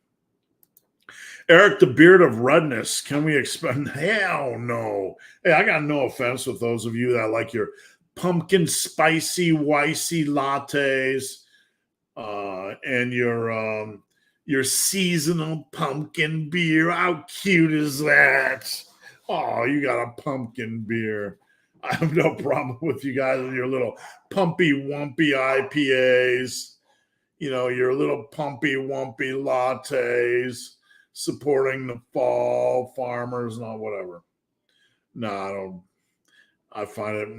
Eric, the beard of redness. Can we expect? Hell no. Hey, I got no offense with those of you that like your pumpkin spicy wicey lattes and your seasonal pumpkin beer. How cute is that? Oh, you got a pumpkin beer. I have no problem with you guys and your little pumpy wumpy IPAs. Your little pumpy wumpy lattes. Supporting the fall farmers and all whatever. No, I find it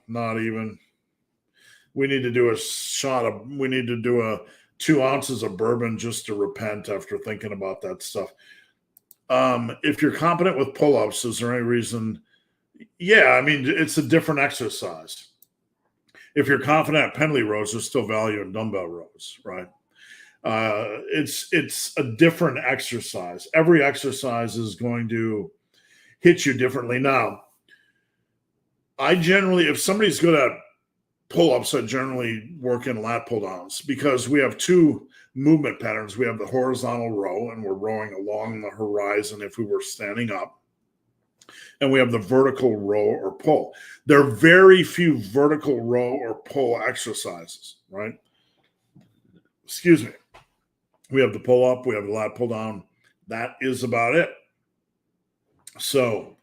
not even. We need to do we need to do 2 ounces of bourbon just to repent after thinking about that stuff. If you're competent with pull-ups, is there any reason? Yeah, I mean, it's a different exercise. If you're confident at Pendley rows, there's still value in dumbbell rows, right? It's a different exercise. Every exercise is going to hit you differently. Now, if somebody's good at pull-ups, I generally work in lat pull-downs because we have 2 movement patterns. We have the horizontal row, and we're rowing along the horizon if we were standing up. And we have the vertical row or pull. There are very few vertical row or pull exercises, right? Excuse me. We have the pull up, we have the lat pull down. That is about it. So,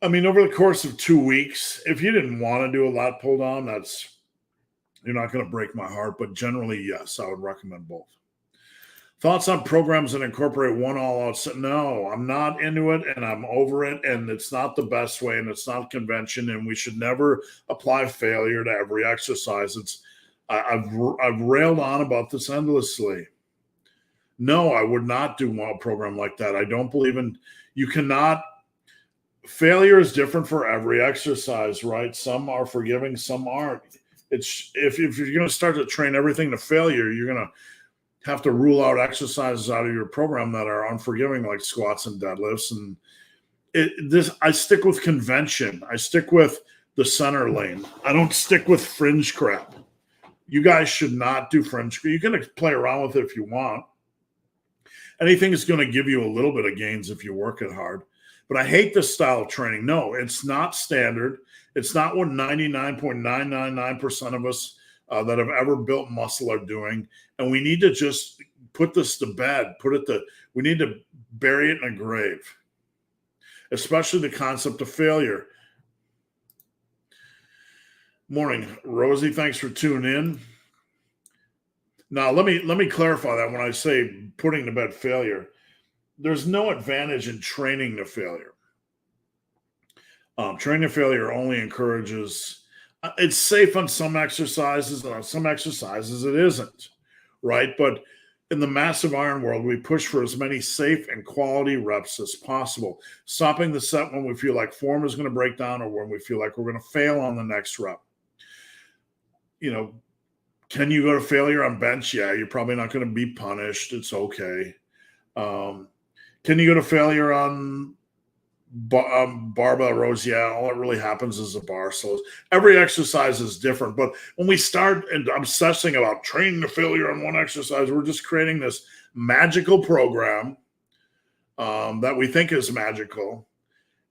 I mean, over the course of 2 weeks, if you didn't want to do a lat pull down, you're not going to break my heart. But generally, yes, I would recommend both. Thoughts on programs that incorporate one all-out set? No, I'm not into it, and I'm over it, and it's not the best way, and it's not convention, and we should never apply failure to every exercise. I've railed on about this endlessly. No, I would not do a program like that. I don't believe failure is different for every exercise, right? Some are forgiving, some aren't. If you're going to start to train everything to failure, you're going to have to rule out exercises out of your program that are unforgiving, like squats and deadlifts. And I stick with convention. I stick with the center lane. I don't stick with fringe crap. You guys should not do fringe. You can play around with it if you want. Anything is going to give you a little bit of gains if you work it hard. But I hate this style of training. No, it's not standard. It's not what 99.999% of us that have ever built muscle are doing. And we need to just put this to bed. We need to bury it in a grave, especially the concept of failure. Morning, Rosie. Thanks for tuning in. Now, let me clarify that when I say putting to bed failure, there's no advantage in training to failure. Training to failure only encourages, it's safe on some exercises, and on some exercises it isn't, right? But in the massive iron world, we push for as many safe and quality reps as possible, stopping the set when we feel like form is going to break down or when we feel like we're going to fail on the next rep. Can you go to failure on bench? Yeah, you're probably not going to be punished. It's okay. Can you go to failure on barbell rows? Yeah, all that really happens is a bar. So every exercise is different. But when we start and obsessing about training to failure on one exercise, we're just creating this magical program that we think is magical.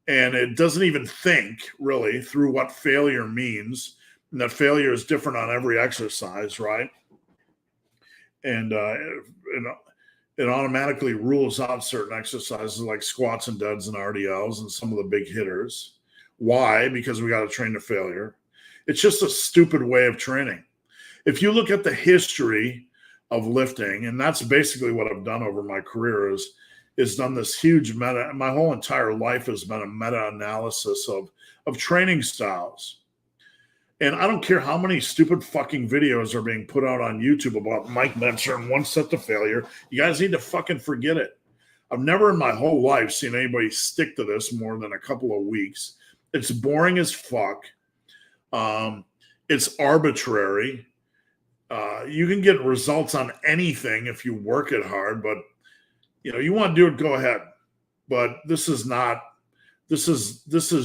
and it doesn't even think really through what failure means, and that failure is different on every exercise, right? And it automatically rules out certain exercises like squats and deads and RDLs and some of the big hitters. Why? Because we got to train to failure. It's just a stupid way of training. If you look at the history of lifting, and that's basically what I've done over my career, is done this huge meta. My whole entire life has been a meta-analysis of training styles. And I don't care how many stupid fucking videos are being put out on YouTube about Mike Mentzer and one set to failure. You guys need to fucking forget it. I've never in my whole life seen anybody stick to this more than a couple of weeks. It's boring as fuck. It's arbitrary. You can get results on anything if you work it hard, but you want to do it, go ahead. But this is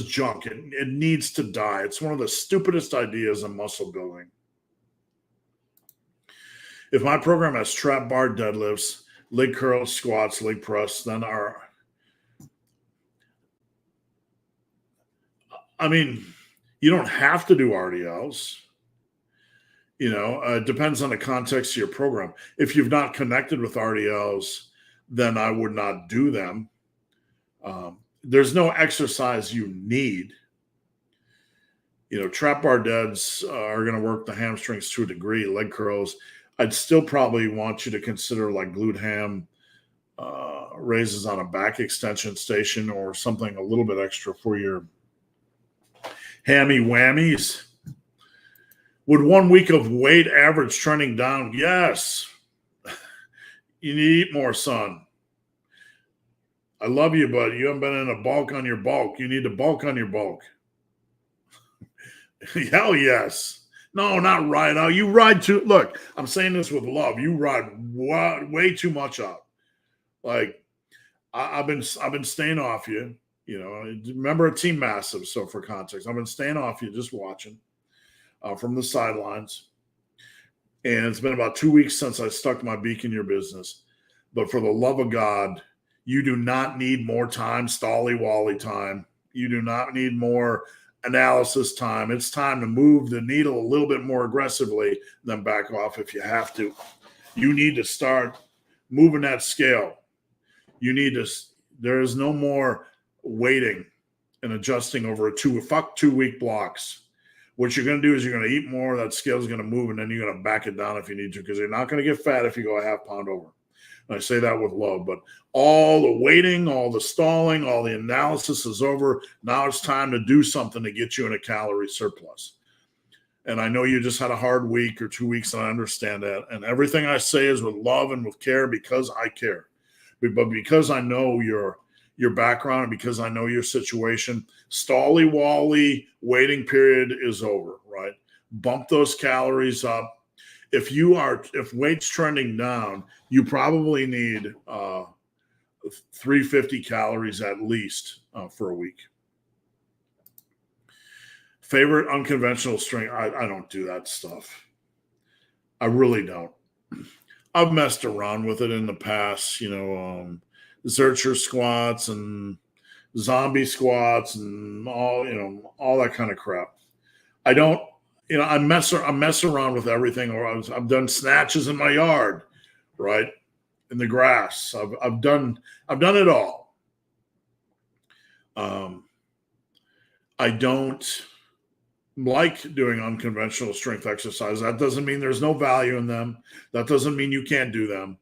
junk. It needs to die. It's one of the stupidest ideas in muscle building. If my program has trap bar deadlifts, leg curls, squats, leg press, then you don't have to do RDLs. It depends on the context of your program. If you've not connected with RDLs, then I would not do them. There's no exercise you need. Trap bar deads are going to work the hamstrings to a degree. Leg curls, I'd still probably want you to consider like glute ham raises on a back extension station or something a little bit extra for your hammy whammies. Would 1 week of weight average trending down? Yes. You need to eat more, son. I love you, but you haven't been in a bulk on your bulk. You need to bulk on your bulk. Hell yes. No, not ride out. You ride too. Look, I'm saying this with love. You ride way too much out. Like I've been staying off you. Remember a Team Massive. So for context, I've been staying off you, just watching from the sidelines. And it's been about 2 weeks since I stuck my beak in your business. But for the love of God, you do not need more time, stally-wally time. You do not need more analysis time. It's time to move the needle a little bit more aggressively than back off if you have to. You need to start moving that scale. There is no more waiting and adjusting over 2 week blocks. What you're going to do is you're going to eat more. That scale is going to move, and then you're going to back it down if you need to, because you're not going to get fat if you go a half pound over. And I say that with love, but all the waiting, all the stalling, all the analysis is over. Now it's time to do something to get you in a calorie surplus. And I know you just had a hard week or 2 weeks, and I understand that. And everything I say is with love and with care because I care. But because I know your background and because I know your situation, stally-wally waiting period is over, right? Bump those calories up. If weight's trending down, you probably need 350 calories at least for a week. Favorite unconventional strength? I don't do that stuff. I really don't. I've messed around with it in the past, Zercher squats and zombie squats and all that kind of crap. I don't. I mess around with everything. Or I've done snatches in my yard, right, in the grass. I've done it all. I don't like doing unconventional strength exercises. That doesn't mean there's no value in them. That doesn't mean you can't do them.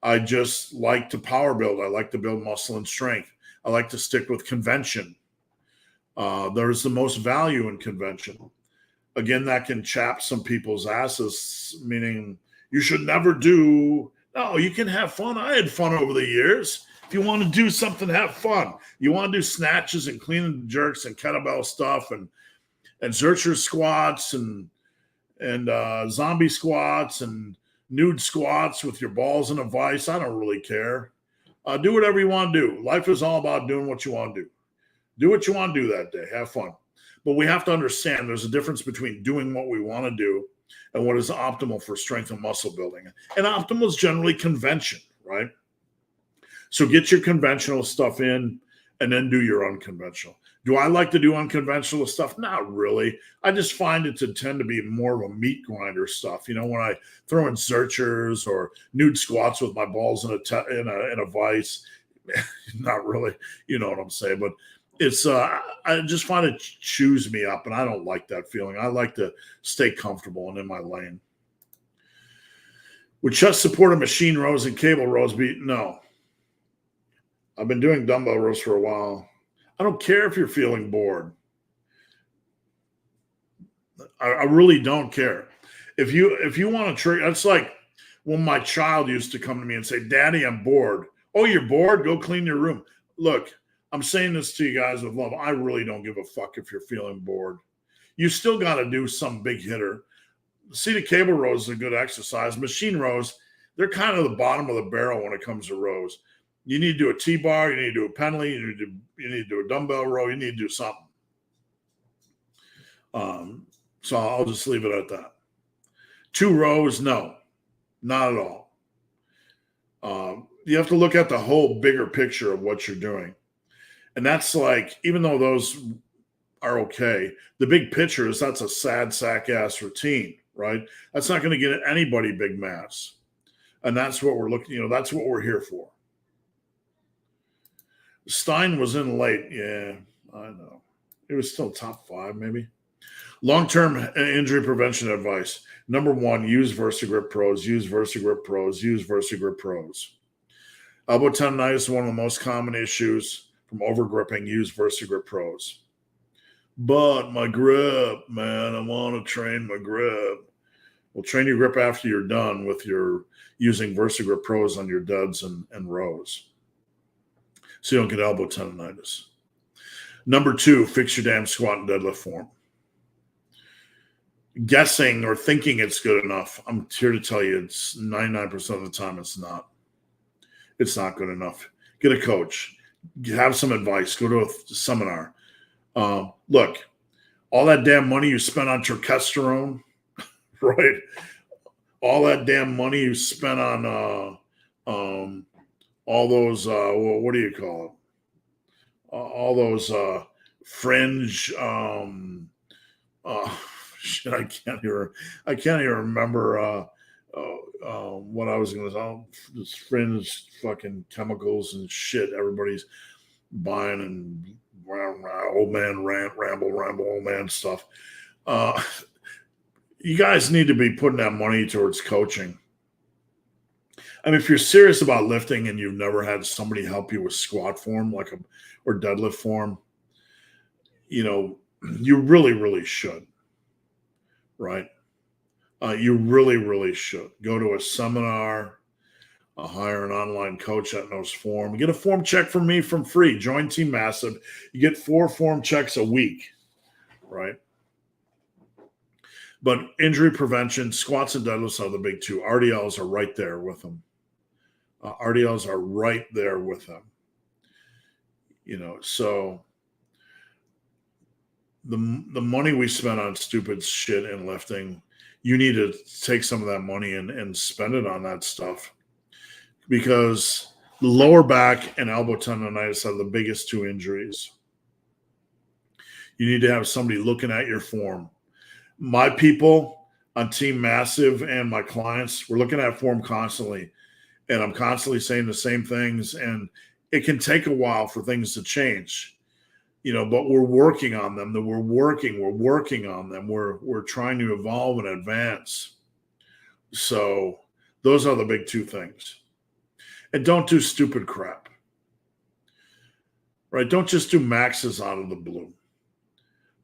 I just like to power build. I like to build muscle and strength. I like to stick with convention. There's the most value in convention. Again, that can chap some people's asses, meaning you should never do. No, you can have fun. I had fun over the years. If you want to do something, have fun. You want to do snatches and clean and jerks and kettlebell stuff and Zercher squats and zombie squats and nude squats with your balls in a vise. I don't really care. Do whatever you want to do. Life is all about doing what you want to do. Do what you want to do that day. Have fun. But we have to understand there's a difference between doing what we want to do and what is optimal for strength and muscle building. And optimal is generally convention, right? So get your conventional stuff in and then do your unconventional. Do I like to do unconventional stuff? Not really. I just find it to tend to be more of a meat grinder stuff. You know, when I throw in searchers or nude squats with my balls in a vise, not really. You know what I'm saying? But it's I just find it chews me up, and I don't like that feeling. I like to stay comfortable and in my lane. Would chest support a machine rows and cable rows be no? I've been doing dumbbell rows for a while. I don't care if you're feeling bored. I really don't care. If you want to trick, it's like when my child used to come to me and say, "Daddy, I'm bored." Oh, you're bored? Go clean your room. Look, I'm saying this to you guys with love. I really don't give a fuck if you're feeling bored. You still got to do some big hitter. Seated cable rows is a good exercise. Machine rows, they're kind of the bottom of the barrel when it comes to rows. You need to do a T-bar, you need to do a penalty, you need to do a dumbbell row, you need to do something. So I'll just leave it at that. 2 rows, no, not at all. You have to look at the whole bigger picture of what you're doing. And that's like, even though those are okay, the big picture is that's a sad sack ass routine, right? That's not going to get anybody big mass. And that's what we're looking, that's what we're here for. Stein was in late. Yeah, I know. It was still top 5, maybe. Long-term injury prevention advice. Number 1, use VersaGrip Pros. Use VersaGrip Pros. Use VersaGrip Pros. Elbow tendonitis is one of the most common issues from overgripping. Use VersaGrip Pros. But my grip, man, I want to train my grip. Well, train your grip after you're done with your using VersaGrip Pros on your duds and rows, so you don't get elbow tendonitis. Number 2, fix your damn squat and deadlift form. Guessing or thinking it's good enough, I'm here to tell you it's 99% of the time it's not. It's not good enough. Get a coach. Have some advice. Go to a seminar. Look, all that damn money you spent on testosterone, right? All that damn money you spent on all those what do you call it? All those fringe shit. I can't even remember what I was going to say. This fringe fucking chemicals and shit everybody's buying and old man ramble old man stuff. You guys need to be putting that money towards coaching. I mean, if you're serious about lifting and you've never had somebody help you with squat form or deadlift form, you really, really should, right? You really, really should go to a seminar, hire an online coach that knows form. Get a form check from me from free. Join Team Massive. You get 4 form checks a week, right? But injury prevention, squats and deadlifts are the big 2. RDLs are right there with them. RDLs are right there with them. So the money we spend on stupid shit and lifting, you need to take some of that money and spend it on that stuff, because the lower back and elbow tendonitis are the biggest 2 injuries. You need to have somebody looking at your form. My people on Team Massive and my clients, we're looking at form constantly, and I'm constantly saying the same things, and it can take a while for things to change, but we're working on them. We're working on them. We're trying to evolve and advance. So those are the big 2 things. And don't do stupid crap, right? Don't just do maxes out of the blue.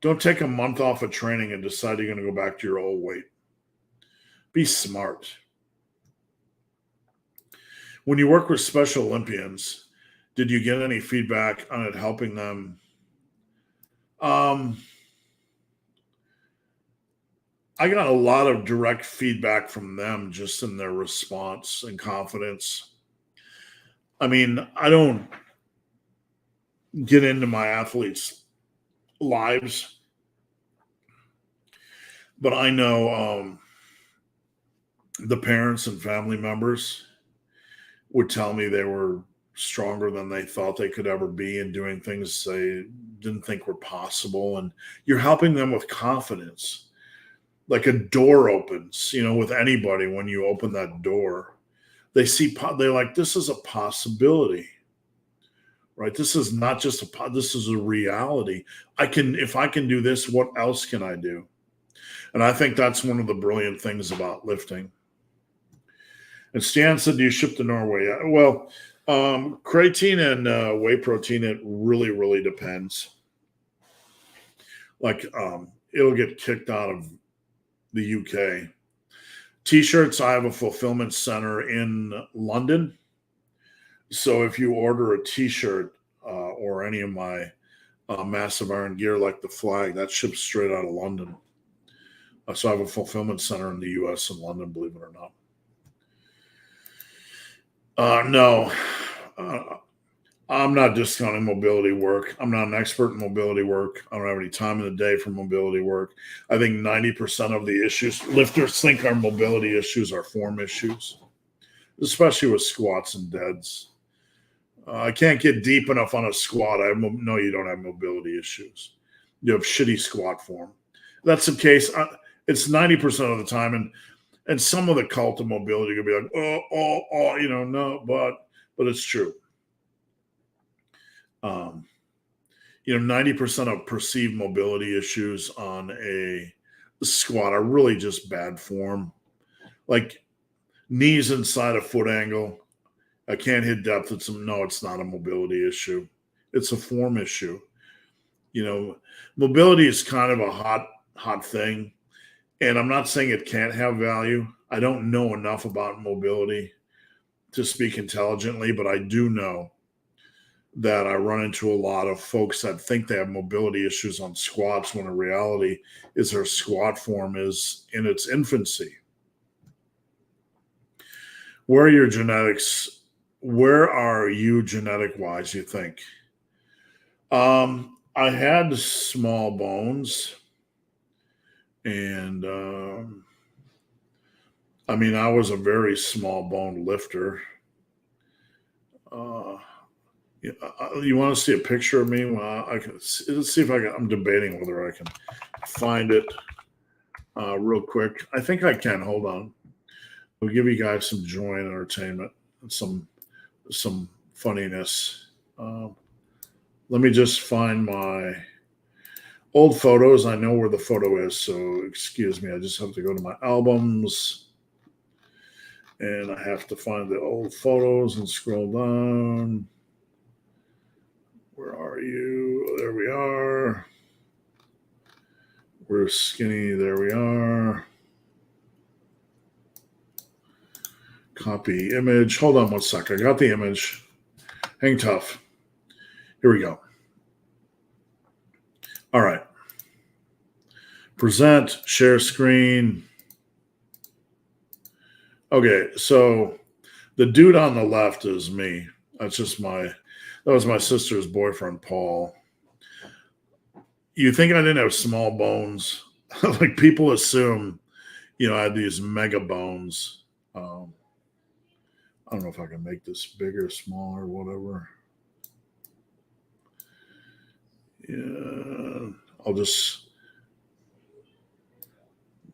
Don't take a month off of training and decide you're going to go back to your old weight. Be smart. When you work with Special Olympians, did you get any feedback on it helping them? I got a lot of direct feedback from them just in their response and confidence. I mean, I don't get into my athletes' lives, but I know the parents and family members would tell me they were stronger than they thought they could ever be and doing things they didn't think were possible. And you're helping them with confidence. Like a door opens, with anybody. When you open that door, they're like, this is a possibility, right? This is not just this is a reality. If I can do this, what else can I do? And I think that's one of the brilliant things about lifting. And Stan said, you ship to Norway. Well, creatine and whey protein, it really, really depends. Like, it'll get kicked out of the UK. T-shirts, I have a fulfillment center in London. So if you order a T-shirt or any of my Massive Iron gear, like the flag, that ships straight out of London. So I have a fulfillment center in the US in London, believe it or not. No, I'm not discounting mobility work. I'm not an expert in mobility work. I don't have any time in the day for mobility work. I think 90% of the issues lifters think are mobility issues are form issues, especially with squats and deads. I can't get deep enough on a squat. No, you don't have mobility issues. You have shitty squat form. That's the case. It's 90% of the time. And some of the cult of mobility could be like, no, but it's true. 90% of perceived mobility issues on a squat are really just bad form. Like knees inside a foot angle. I can't hit depth. It's not a mobility issue. It's a form issue. Mobility is kind of a hot thing. And I'm not saying it can't have value. I don't know enough about mobility to speak intelligently, but I do know that I run into a lot of folks that think they have mobility issues on squats when in reality is their squat form is in its infancy. Where are your genetics? Where are you genetic-wise, you think? I had small bones. And I was a very small bone lifter. You want to see a picture of me? Well, let's see if I can. I'm debating whether I can find it real quick. I think I can. Hold on. We'll give you guys some joy and entertainment and some funniness. Let me just find my old photos. I know where the photo is, so excuse me. I just have to go to my albums. And I have to find the old photos and scroll down. Where are you? There we are. We're skinny. There we are. Copy image. Hold on one sec. I got the image. Hang tough. Here we go. All right. Present, share screen. Okay, so the dude on the left is me. That was my sister's boyfriend, Paul. You think I didn't have small bones? Like people assume, I had these mega bones. I don't know if I can make this bigger, smaller, whatever. Yeah, I'll just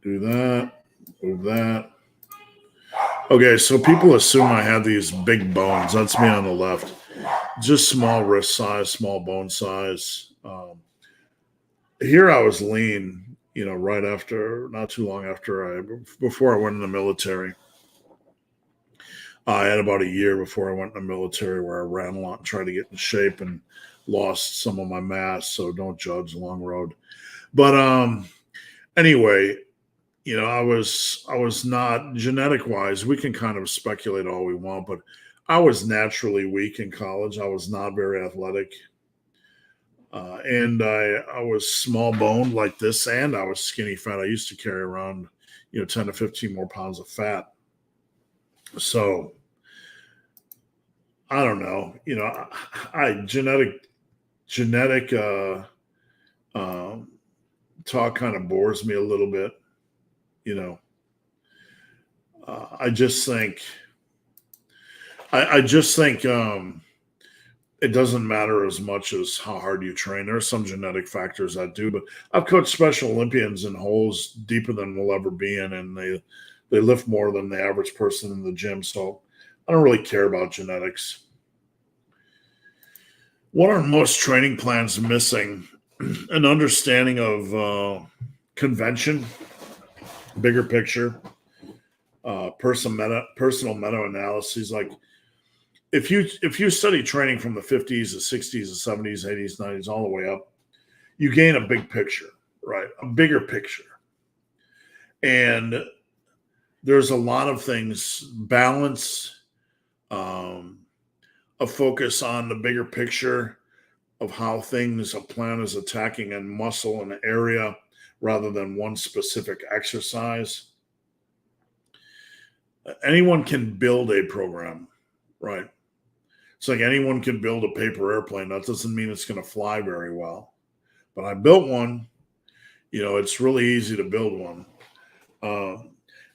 do that, move that. Okay, so people assume I have these big bones. That's me on the left. Just small wrist size, small bone size. Here I was lean, right after, not too long after before I went in the military. I had about a year before I went in the military where I ran a lot and tried to get in shape and lost some of my mass. So don't judge, long road. But anyway, I was not genetic wise. We can kind of speculate all we want, but I was naturally weak in college. I was not very athletic. And I was small boned like this, and I was skinny fat. I used to carry around, 10 to 15 more pounds of fat. So I don't know, genetic talk kind of bores me a little bit. I just think it doesn't matter as much as how hard you train. There are some genetic factors that do, but I've coached Special Olympians in holes deeper than we'll ever be in, and they lift more than the average person in the gym. So I don't really care about genetics. What are most training plans missing? An understanding of convention, bigger picture, personal meta-analyses. Like if you study training from the 50s, the 60s, the 70s, 80s, 90s, all the way up, you gain a big picture, right? A bigger picture. And there's a lot of things, balance, a focus on the bigger picture of how a plan is attacking and muscle and area rather than one specific exercise. Anyone can build a program, right? It's like anyone can build a paper airplane. That doesn't mean it's going to fly very well. But I built one. It's really easy to build one.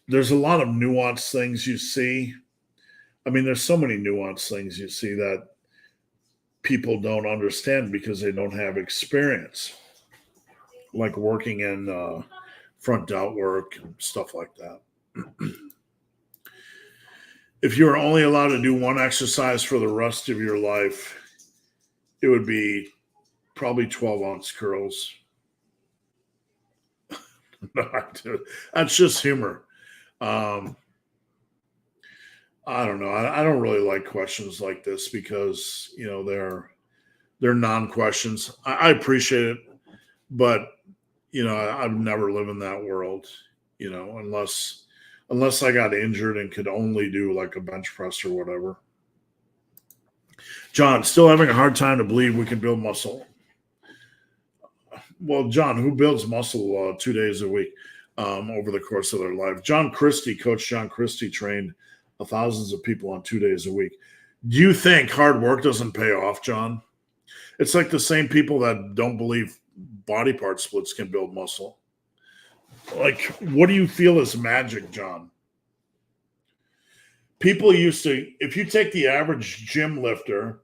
There's a lot of nuanced things you see. I mean, there's so many nuanced things you see that people don't understand because they don't have experience, like working in front delt work and stuff like that. If you were only allowed to do one exercise for the rest of your life, it would be probably 12-ounce curls. That's just humor. I don't know. I don't really like questions like this because, they're non-questions. I appreciate it, but, I've never lived in that world, unless I got injured and could only do like a bench press or whatever. John, still having a hard time to believe we can build muscle. Well, John, who builds muscle 2 days a week over the course of their life? Coach John Christie trained thousands of people on 2 days a week. Do you think hard work doesn't pay off, John? It's like the same people that don't believe body part splits can build muscle. Like, what do you feel is magic, John? People used to, if you take the average gym lifter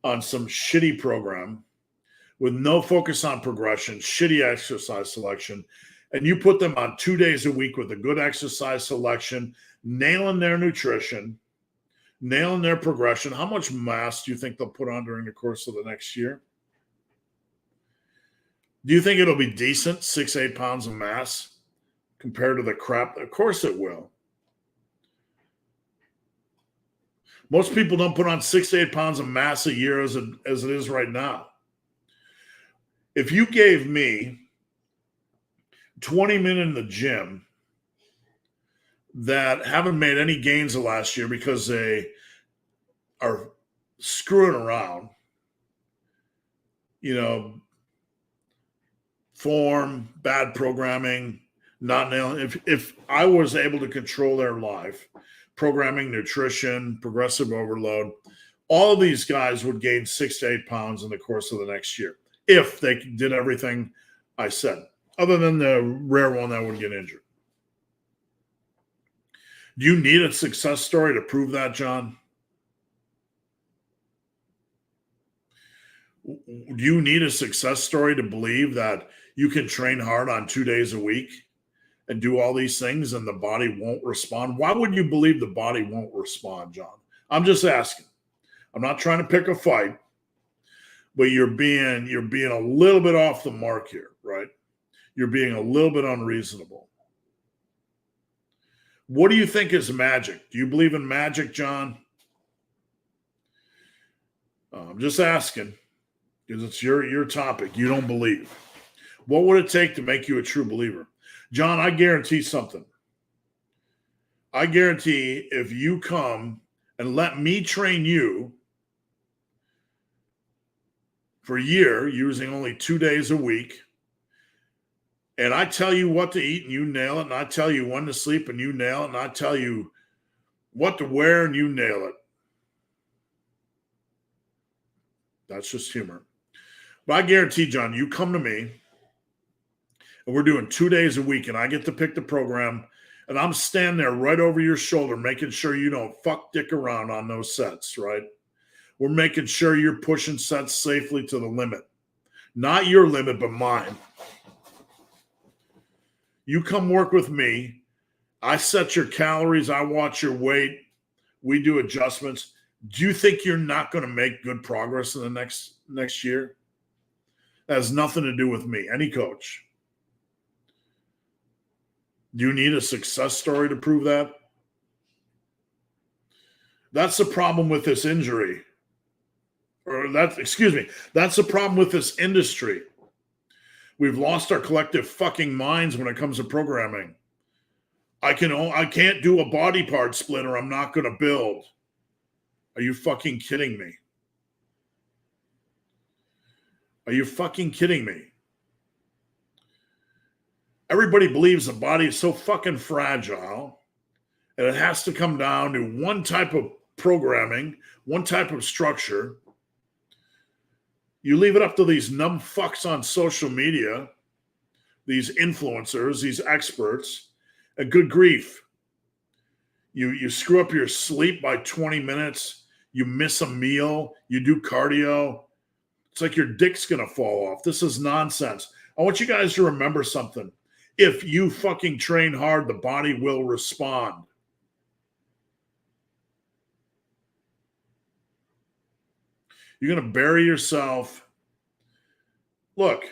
on some shitty program with no focus on progression, shitty exercise selection, and you put them on 2 days a week with a good exercise selection, nailing their nutrition, nailing their progression, how much mass do you think they'll put on during the course of the next year? Do you think it'll be decent, 6-8 pounds of mass compared to the crap? Of course it will. Most people don't put on 6 to 8 pounds of mass a year as it is right now. If you gave me 20 men in the gym that haven't made any gains the last year because they are screwing around, form, bad programming, not nailing. If I was able to control their life, programming, nutrition, progressive overload, all of these guys would gain 6 to 8 pounds in the course of the next year if they did everything I said, other than the rare one that would get injured. Do you need a success story to prove that, John? Do you need a success story to believe that you can train hard on 2 days a week and do all these things and the body won't respond? Why would you believe the body won't respond, John? I'm just asking. I'm not trying to pick a fight, but you're being a little bit off the mark here, right? You're being a little bit unreasonable. What do you think is magic? Do you believe in magic, John? I'm just asking because it's your topic. You don't believe. What would it take to make you a true believer? John, I guarantee something. I guarantee if you come and let me train you for a year using only 2 days a week, and I tell you what to eat and you nail it, and I tell you when to sleep and you nail it, and I tell you what to wear and you nail it. That's just humor. But I guarantee, John, you come to me and we're doing 2 days a week and I get to pick the program and I'm standing there right over your shoulder making sure you don't fuck dick around on those sets, right? We're making sure you're pushing sets safely to the limit. Not your limit, but mine. You come work with me. I set your calories. I watch your weight. We do adjustments. Do you think you're not going to make good progress in the next year? That has nothing to do with me, any coach. Do you need a success story to prove that? That's the problem with this injury. That's the problem with this industry. We've lost our collective fucking minds when it comes to programming. I can't do a body part split or I'm not going to build. Are you fucking kidding me? Are you fucking kidding me? Everybody believes the body is so fucking fragile and it has to come down to one type of programming, one type of structure. You leave it up to these numb fucks on social media, these influencers, these experts, and good grief. You screw up your sleep by 20 minutes, you miss a meal, you do cardio. It's like your dick's going to fall off. This is nonsense. I want you guys to remember something. If you fucking train hard, the body will respond. You're going to bury yourself. Look,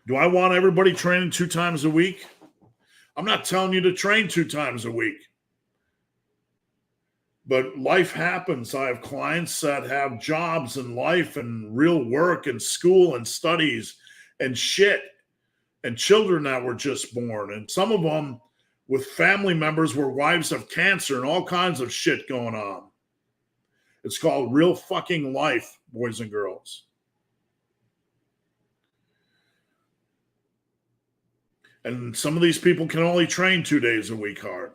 do I want everybody training 2 times a week? I'm not telling you to train 2 times a week. But life happens. I have clients that have jobs and life and real work and school and studies and shit, and children that were just born. And some of them with family members where wives have cancer and all kinds of shit going on. It's called real fucking life, boys and girls. And some of these people can only train 2 days a week hard.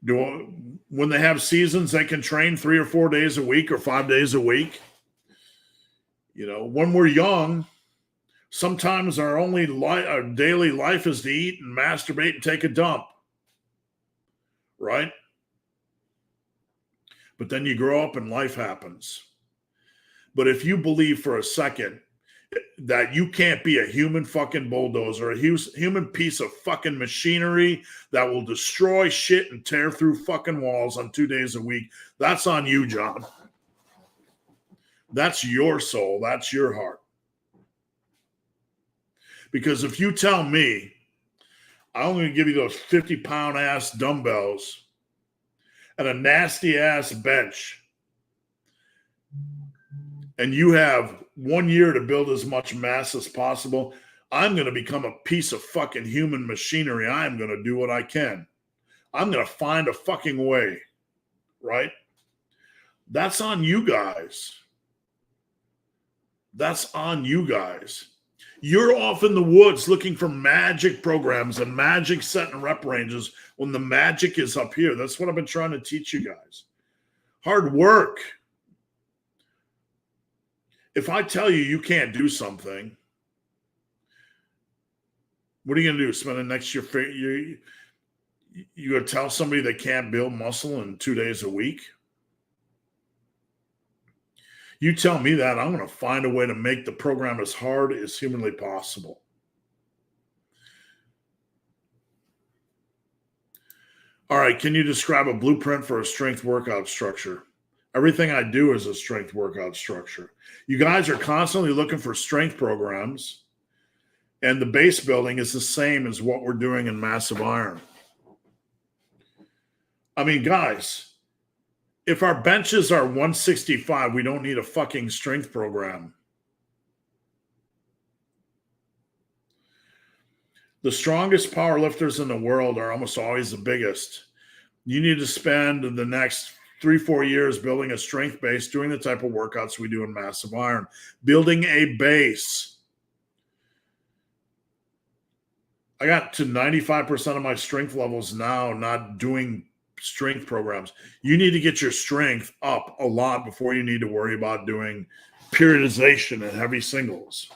When they have seasons, they can train 3 or 4 days a week or 5 days a week. You know, when we're young, sometimes our daily life is to eat and masturbate and take a dump. Right? But then you grow up and life happens. But if you believe for a second that you can't be a human fucking bulldozer, a human piece of fucking machinery that will destroy shit and tear through fucking walls on 2 days a week, that's on you, John. That's your soul. That's your heart. Because if you tell me I'm going to give you those 50-pound ass dumbbells and a nasty ass bench, and you have 1 year to build as much mass as possible, I'm going to become a piece of fucking human machinery. I am going to do what I can. I'm going to find a fucking way, right? That's on you guys. That's on you guys. You're off in the woods looking for magic programs and magic set and rep ranges when the magic is up here. That's what I've been trying to teach you guys. Hard work. If I tell you you can't do something, what are you going to do? Spend the next year, you going to tell somebody they can't build muscle in 2 days a week? You tell me that, I'm going to find a way to make the program as hard as humanly possible. All right, can you describe a blueprint for a strength workout structure? Everything I do is a strength workout structure. You guys are constantly looking for strength programs, and the base building is the same as what we're doing in Massive Iron. I mean, guys, if our benches are 165, we don't need a fucking strength program. The strongest power lifters in the world are almost always the biggest. You need to spend the next 3-4 years building a strength base, doing the type of workouts we do in Massive Iron, building a base. I got to 95% of my strength levels now not doing strength programs. You need to get your strength up a lot before you need to worry about doing periodization and heavy singles.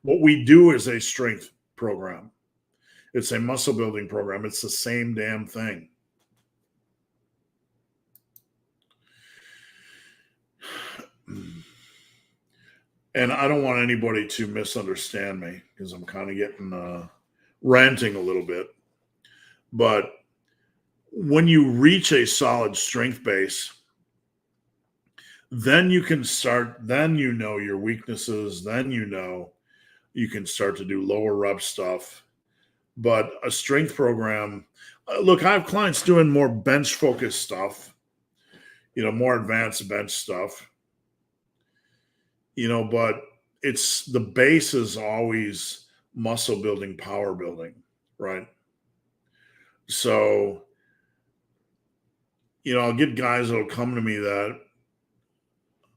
What we do is a strength program. It's a muscle building program. It's the same damn thing. And I don't want anybody to misunderstand me because I'm kind of getting ranting a little bit. But when you reach a solid strength base, then you can start, then you know your weaknesses, then you can start to do lower rep stuff. But a strength program, look, I have clients doing more bench focused stuff, more advanced bench stuff, but it's the base is always muscle building, power building, right? So, I'll get guys that'll come to me that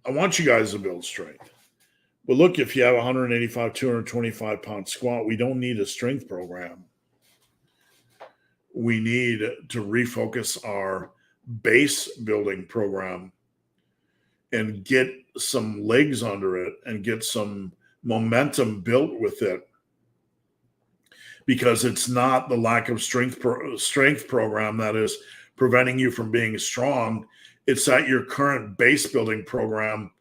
I want you guys to build strength. But look, if you have 185, 225 pound squat, we don't need a strength program. We need to refocus our base building program and get some legs under it and get some momentum built with it. Because it's not the lack of strength program that is preventing you from being strong. It's that your current base building program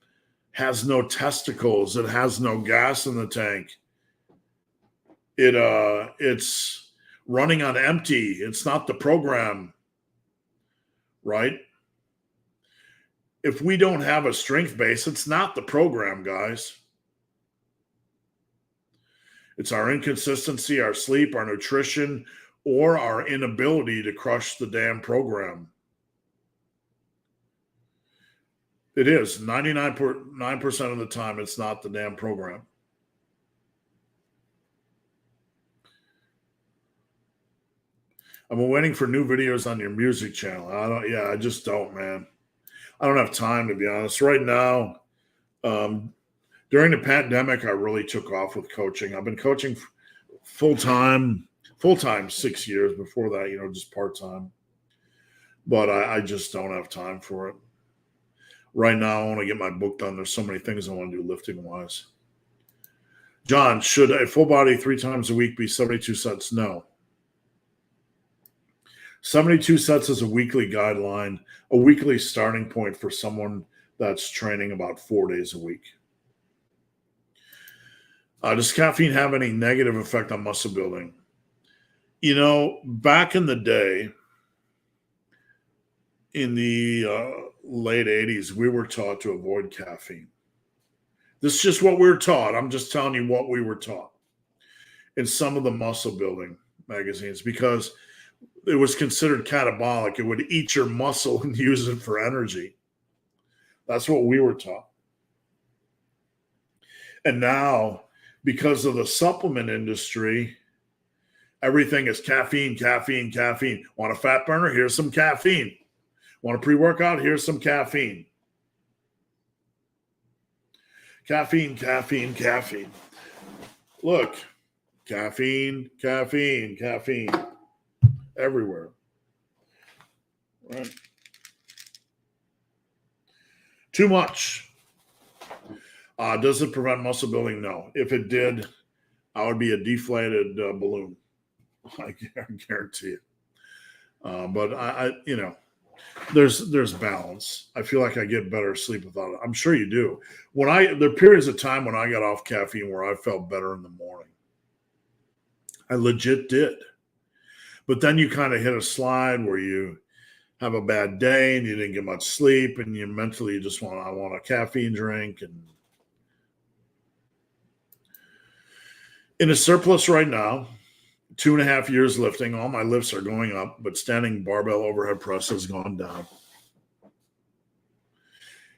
has no testicles. It has no gas in the tank. It's running on empty. It's not the program, right? If we don't have a strength base, it's not the program, guys. It's our inconsistency, our sleep, our nutrition, or our inability to crush the damn program. It is 99% of the time, it's not the damn program. I'm waiting for new videos on your music channel. I just don't, man. I don't have time, to be honest. Right now, during the pandemic, I really took off with coaching. I've been coaching full-time 6 years. Before that, just part-time. But I just don't have time for it. Right now, I want to get my book done. There's so many things I want to do lifting-wise. John, should a full body 3 times a week be 72 sets? No. 72 sets is a weekly guideline, a weekly starting point for someone that's training about 4 days a week. Does caffeine have any negative effect on muscle building? Back in the day, in the late 80s, we were taught to avoid caffeine. This is just what we were taught. I'm just telling you what we were taught in some of the muscle building magazines because it was considered catabolic. It would eat your muscle and use it for energy. That's what we were taught. And now, because of the supplement industry, everything is caffeine, caffeine, caffeine. Want a fat burner? Here's some caffeine. Want a pre-workout? Here's some caffeine. Caffeine, caffeine, caffeine. Look, caffeine, caffeine, caffeine. Everywhere. Right? Too much. Does it prevent muscle building? No. If it did, I would be a deflated balloon. I guarantee it. But I there's balance. I feel like I get better sleep without it. I'm sure you do. There are periods of time when I got off caffeine where I felt better in the morning. I legit did. But then you kind of hit a slide where you have a bad day and you didn't get much sleep and you mentally just I want a caffeine drink. And in a surplus right now, 2.5 years lifting, all my lifts are going up, but standing barbell overhead press has gone down.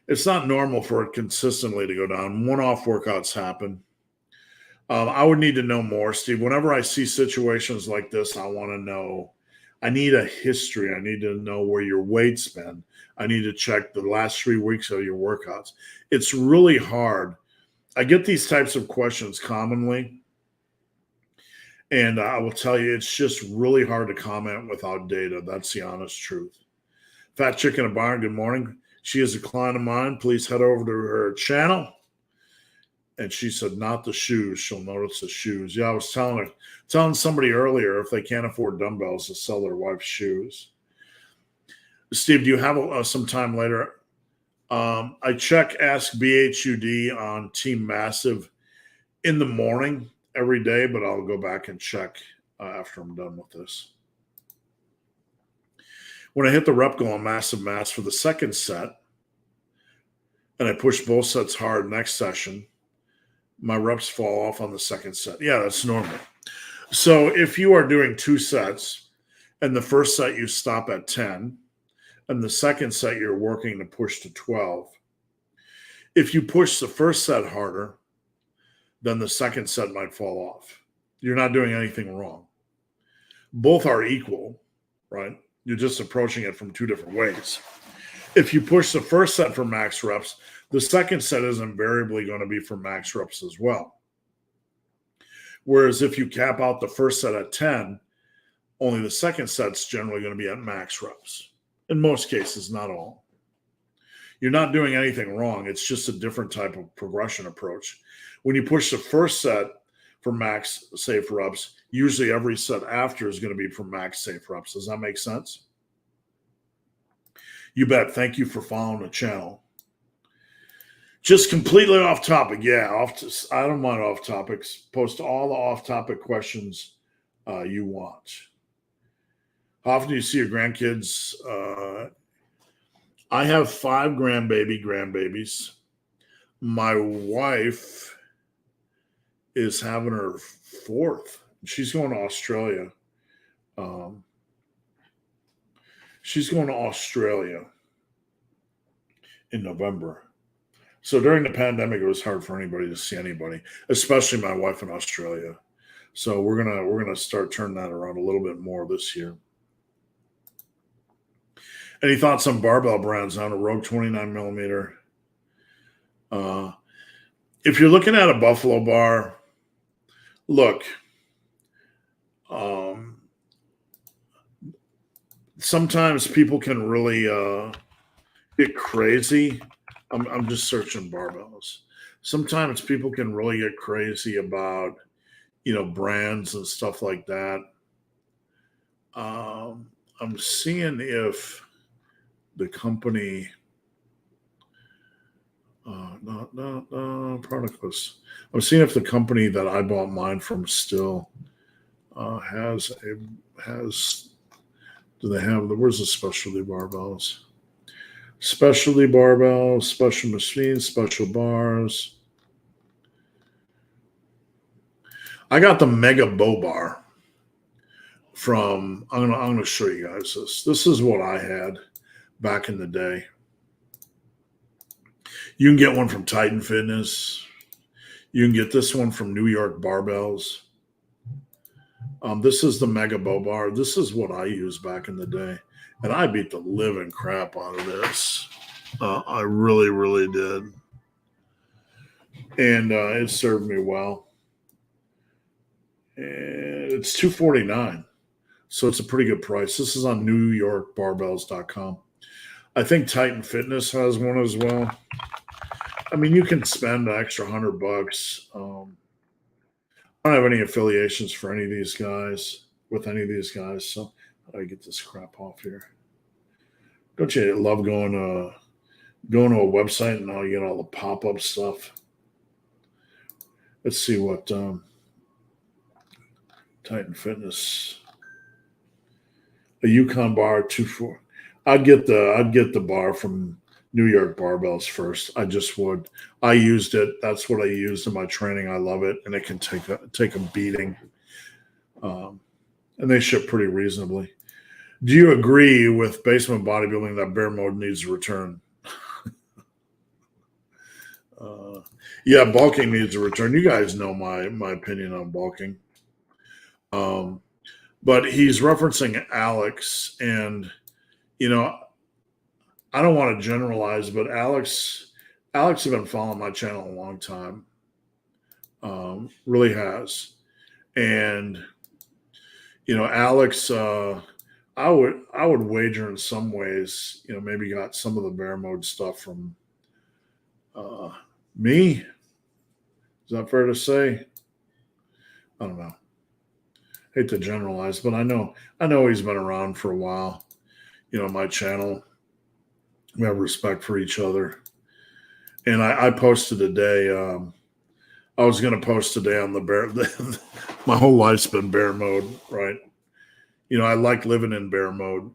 It's not normal for it consistently to go down. One-off workouts happen. I would need to know more, Steve. Whenever I see situations like this, I want to know. I need a history. I need to know where your weight's been. I need to check the last 3 weeks of your workouts. It's really hard. I get these types of questions commonly. And I will tell you, it's just really hard to comment without data. That's the honest truth. Fat Chick in a Barn, good morning. She is a client of mine. Please head over to her channel. And she said, not the shoes. She'll notice the shoes. Yeah, I was telling somebody earlier, if they can't afford dumbbells, to sell their wife's shoes. Steve, do you have some time later? I check Ask BHUD on Team Massive in the morning every day, but I'll go back and check after I'm done with this. When I hit the rep goal on Massive Mass for the second set, and I push both sets hard next session, my reps fall off on the second set. Yeah, that's normal. So if you are doing 2 sets, and the first set you stop at 10, and the second set you're working to push to 12, if you push the first set harder, then the second set might fall off. You're not doing anything wrong. Both are equal, right? You're just approaching it from 2 different ways. If you push the first set for max reps, the second set is invariably going to be for max reps as well. Whereas if you cap out the first set at 10, only the second set's generally going to be at max reps. In most cases, not all. You're not doing anything wrong. It's just a different type of progression approach. When you push the first set for max safe reps, usually every set after is going to be for max safe reps. Does that make sense? You bet. Thank you for following the channel. Just completely off topic. Yeah, I don't mind off topics. Post all the off topic questions you want. How often do you see your grandkids? I have 5 grandbabies. My wife is having her 4th. She's going to Australia. She's going to Australia in November. So during the pandemic, it was hard for anybody to see anybody, especially my wife in Australia. So we're gonna start turning that around a little bit more this year. Any thoughts on barbell brands on a Rogue 29 millimeter? If you're looking at a Buffalo bar, look. Sometimes people can really get crazy. I'm just searching barbells. Sometimes people can really get crazy about, brands and stuff like that. I'm seeing if the company, product list. I'm seeing if the company that I bought mine from still has. Do they have where's the specialty barbells? Specialty barbells, special machines, special bars. I got the Mega Bow Bar from. I'm gonna show you guys this. This is what I had back in the day. You can get one from Titan Fitness. You can get this one from New York Barbells. This is the Mega Bow Bar. This is what I used back in the day. And I beat the living crap out of this. I really, really did. And it served me well. And it's $249. So it's a pretty good price. This is on NewYorkBarbells.com. I think Titan Fitness has one as well. I mean, you can spend an extra $100. I don't have any affiliations for any of these guys, with any of these guys. So how do I get this crap off here? Don't you love going to a website and now you get all the pop-up stuff? Let's see what Titan Fitness. A Yukon bar 2.4. I'd get the bar from New York Barbells first. I just would. I used it. That's what I used in my training. I love it, and it can take a beating. And they ship pretty reasonably. Do you agree with Basement Bodybuilding that bear mode needs a return? Yeah, bulking needs a return. You guys know my opinion on bulking. But he's referencing Alex, and I don't want to generalize, but Alex has been following my channel a long time. Really has. And Alex, I would wager in some ways, maybe got some of the bear mode stuff from me. Is that fair to say? I don't know. Hate to generalize, but I know he's been around for a while. My channel. We have respect for each other. And I posted today. I was going to post today on the bear. My whole life's been bear mode, right? You know, I like living in bear mode.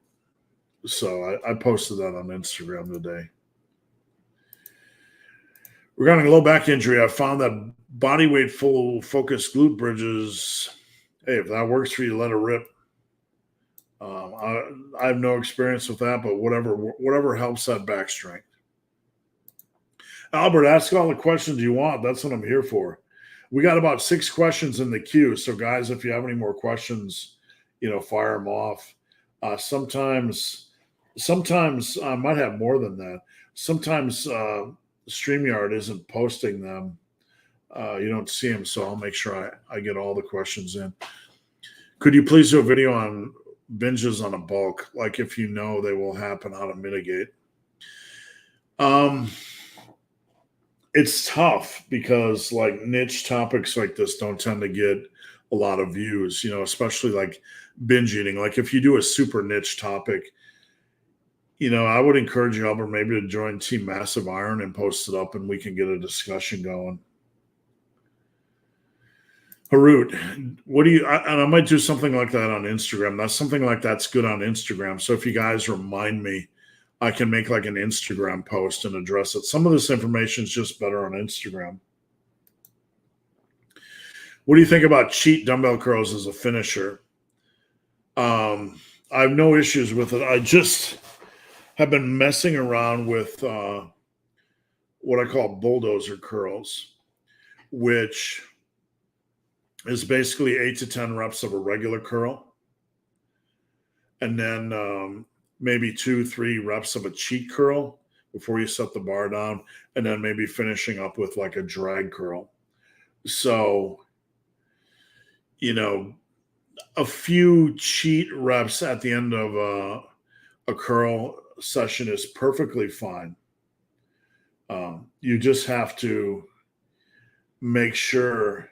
So I posted that on Instagram today. Regarding low back injury, I found that body weight full focus glute bridges. Hey, if that works for you, let it rip. I have no experience with that, but whatever helps that back strength. Albert, ask all the questions you want. That's what I'm here for. We got about 6 questions in the queue. So, guys, if you have any more questions, fire them off. Sometimes I might have more than that. Sometimes StreamYard isn't posting them. You don't see them, so I'll make sure I get all the questions in. Could you please do a video on binges on a bulk, like if you know they will happen, how to mitigate? It's tough because like niche topics like this don't tend to get a lot of views, especially like binge eating. Like if you do a super niche topic, I would encourage you, Albert, maybe to join Team Massive Iron and post it up and we can get a discussion going. Harut, and I might do something like that on Instagram. That's something like that's good on Instagram. So if you guys remind me, I can make like an Instagram post and address it. Some of this information is just better on Instagram. What do you think about cheat dumbbell curls as a finisher? I have no issues with it. I just have been messing around with what I call bulldozer curls, which is basically 8 to 10 reps of a regular curl. And then maybe 2-3 reps of a cheat curl before you set the bar down. And then maybe finishing up with like a drag curl. So, a few cheat reps at the end of a curl session is perfectly fine. You just have to make sure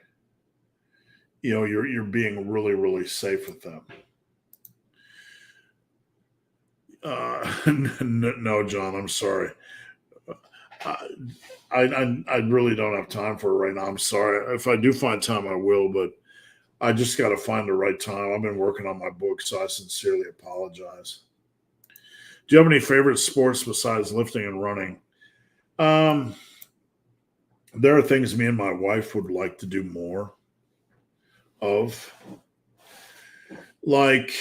you're being really, really safe with them. No, John, I'm sorry. I really don't have time for it right now. I'm sorry. If I do find time, I will, but I just got to find the right time. I've been working on my book, so I sincerely apologize. Do you have any favorite sports besides lifting and running? There are things me and my wife would like to do more of. Like,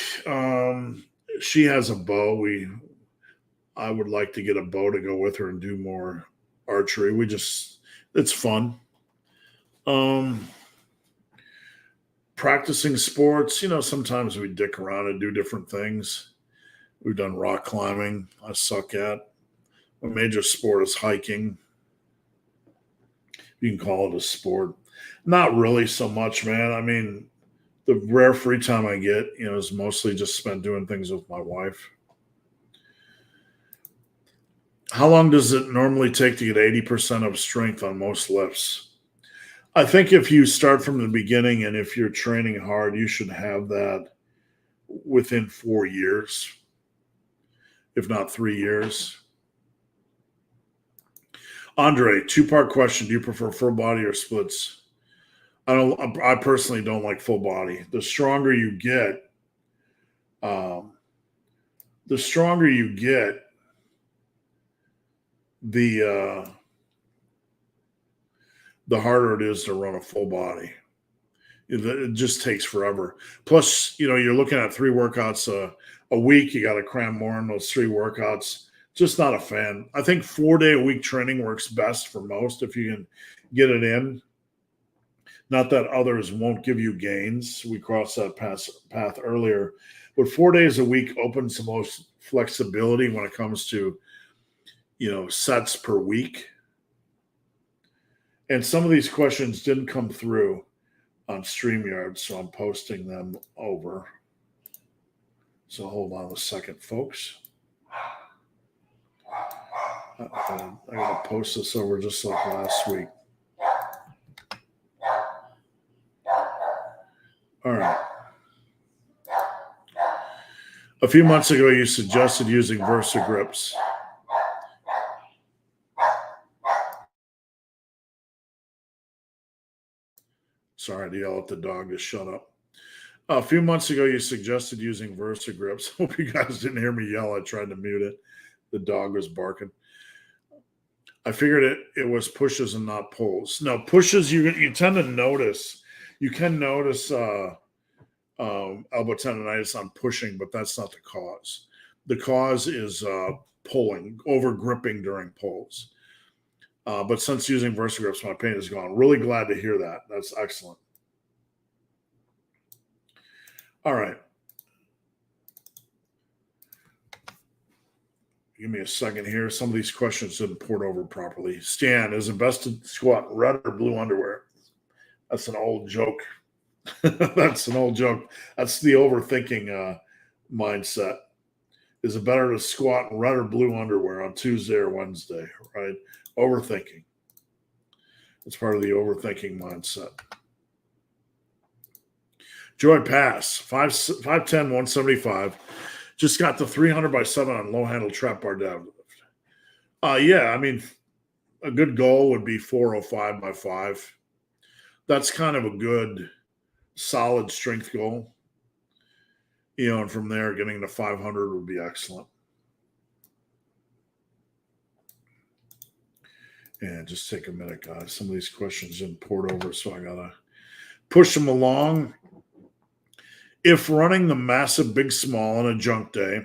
she has a bow. I would like to get a bow to go with her and do more archery. It's fun. Practicing sports, sometimes we dick around and do different things. We've done rock climbing. I suck at. My major sport is hiking. You can call it a sport. Not really so much, man. I mean, the rare free time I get, is mostly just spent doing things with my wife. How long does it normally take to get 80% of strength on most lifts? I think if you start from the beginning and if you're training hard, you should have that within 4 years, if not 3 years. Andre, 2-part question. Do you prefer full body or splits? I personally don't like full body. The stronger you get, the harder it is to run a full body. It just takes forever. Plus, you're looking at 3 workouts a week. You got to cram more in those 3 workouts. Just not a fan. I think 4-day-a-week training works best for most if you can get it in. Not that others won't give you gains. We crossed that path earlier. But 4 days a week opens the most flexibility when it comes to, sets per week. And some of these questions didn't come through on StreamYard, so I'm posting them over. So hold on a second, folks. I got to post this over just like last week. All right. A few months ago, you suggested using Versa grips. Sorry, I had to yell at the dog to shut up. A few months ago, you suggested using Versa grips. Hope you guys didn't hear me yell. I tried to mute it. The dog was barking. I figured it was pushes and not pulls. No, pushes you tend to notice. You can notice elbow tendonitis on pushing, but that's not the cause. The cause is pulling, over gripping during pulls. But since using Versa grips, my pain is gone. Really glad to hear that. That's excellent. All right. Give me a second here. Some of these questions didn't port over properly. Stan, is it best to squat in red or blue underwear? That's an old joke. That's an old joke. That's the overthinking mindset. Is it better to squat in red or blue underwear on Tuesday or Wednesday? Right? Overthinking. It's part of the overthinking mindset. Joy Pass, 5'10", 175. Just got the 300 by 7 on low handle trap bar deadlift. Yeah, I mean, a good goal would be 405 by 5. That's kind of a good, solid strength goal. And from there, getting to 500 would be excellent. And just take a minute, guys. Some of these questions didn't port over, so I got to push them along. If running the massive big small on a junk day,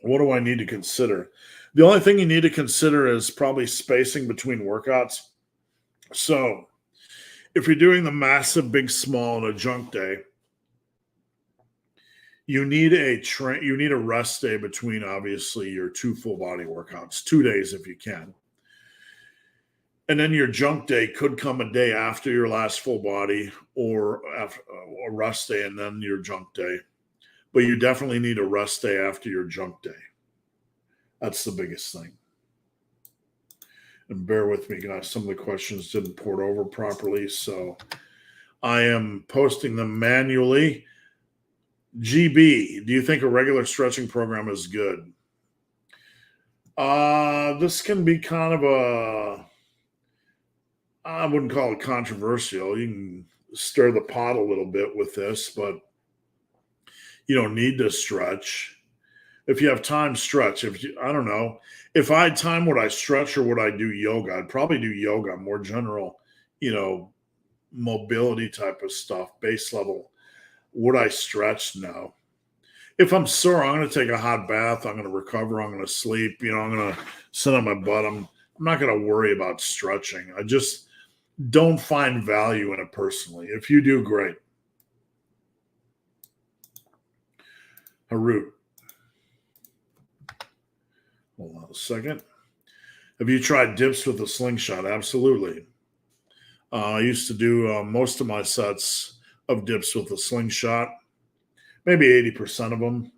what do I need to consider? The only thing you need to consider is probably spacing between workouts. So if you're doing the massive big small on a junk day, you need a rest day between, obviously, your 2 full body workouts, 2 days if you can. And then your junk day could come a day after your last full body, or after a rest day and then your junk day. But you definitely need a rest day after your junk day. That's the biggest thing. And bear with me, guys. Some of the questions didn't port over properly, so I am posting them manually. GB, do you think a regular stretching program is good? This can be kind of I wouldn't call it controversial. You can stir the pot a little bit with this, but you don't need to stretch. If you have time, stretch. I don't know. If I had time, would I stretch or would I do yoga? I'd probably do yoga, more general, mobility type of stuff, base level. Would I stretch? No. If I'm sore, I'm going to take a hot bath. I'm going to recover. I'm going to sleep. I'm going to sit on my butt. I'm not going to worry about stretching. I just don't find value in it personally. If you do, great. Harut. Hold on a second. Have you tried dips with a slingshot? Absolutely. I used to do most of my sets of dips with a slingshot, maybe 80% of them.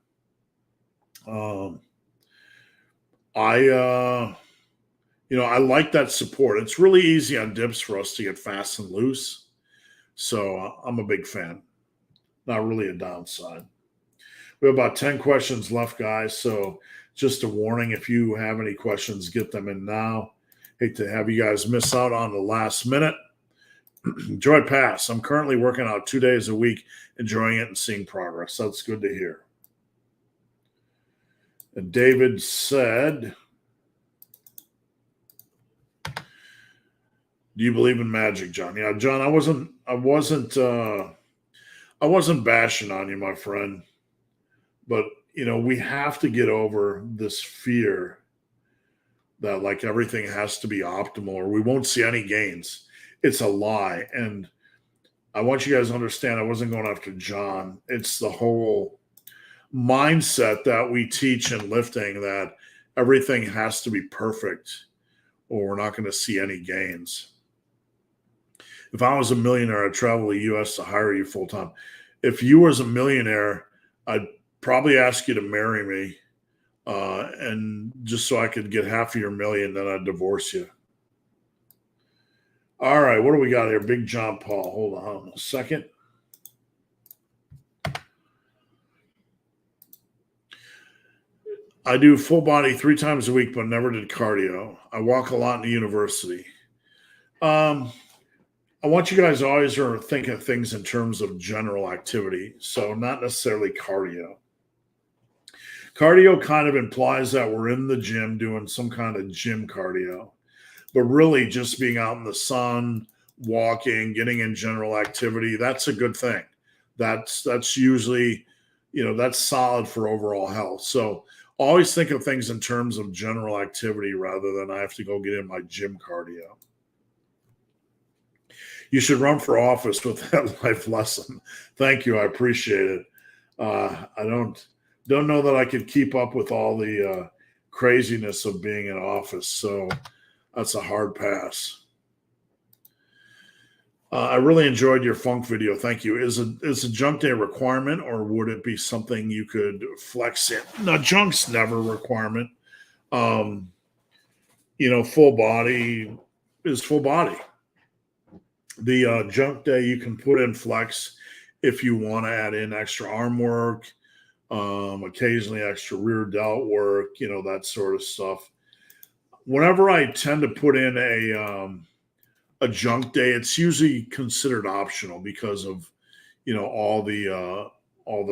I like that support. It's really easy on dips for us to get fast and loose. So I'm a big fan. Not really a downside. We have about 10 questions left, guys. So just a warning, if you have any questions, get them in now. Hate to have you guys miss out on the last minute. Joy Pass. I'm currently working out 2 days a week, enjoying it and seeing progress. That's good to hear. And David said, do you believe in magic, John? Yeah, John, I wasn't bashing on you, my friend. But, we have to get over this fear that like everything has to be optimal or we won't see any gains. It's a lie. And I want you guys to understand I wasn't going after John. It's the whole mindset that we teach in lifting that everything has to be perfect or we're not going to see any gains. If I was a millionaire, I'd travel the U.S. to hire you full time. If you was a millionaire, I'd probably ask you to marry me, and just so I could get half of your million, then I'd divorce you. All right, what do we got here? Big John Paul. Hold on a second. I do full body 3 times a week, but never did cardio. I walk a lot in the university. I want you guys always to think of things in terms of general activity. So not necessarily cardio. Cardio kind of implies that we're in the gym doing some kind of gym cardio, but really just being out in the sun, walking, getting in general activity, that's a good thing. That's usually, that's solid for overall health. So always think of things in terms of general activity rather than I have to go get in my gym cardio. You should run for office with that life lesson. Thank you. I appreciate it. I don't know that I could keep up with all the craziness of being in office. So that's a hard pass. I really enjoyed your funk video. Thank you. Is a junk day a requirement, or would it be something you could flex in? No, junk's never a requirement. Full body is full body. The junk day you can put in flex if you want to add in extra arm work, occasionally extra rear delt work, that sort of stuff. Whenever I tend to put in a junk day, it's usually considered optional because of all the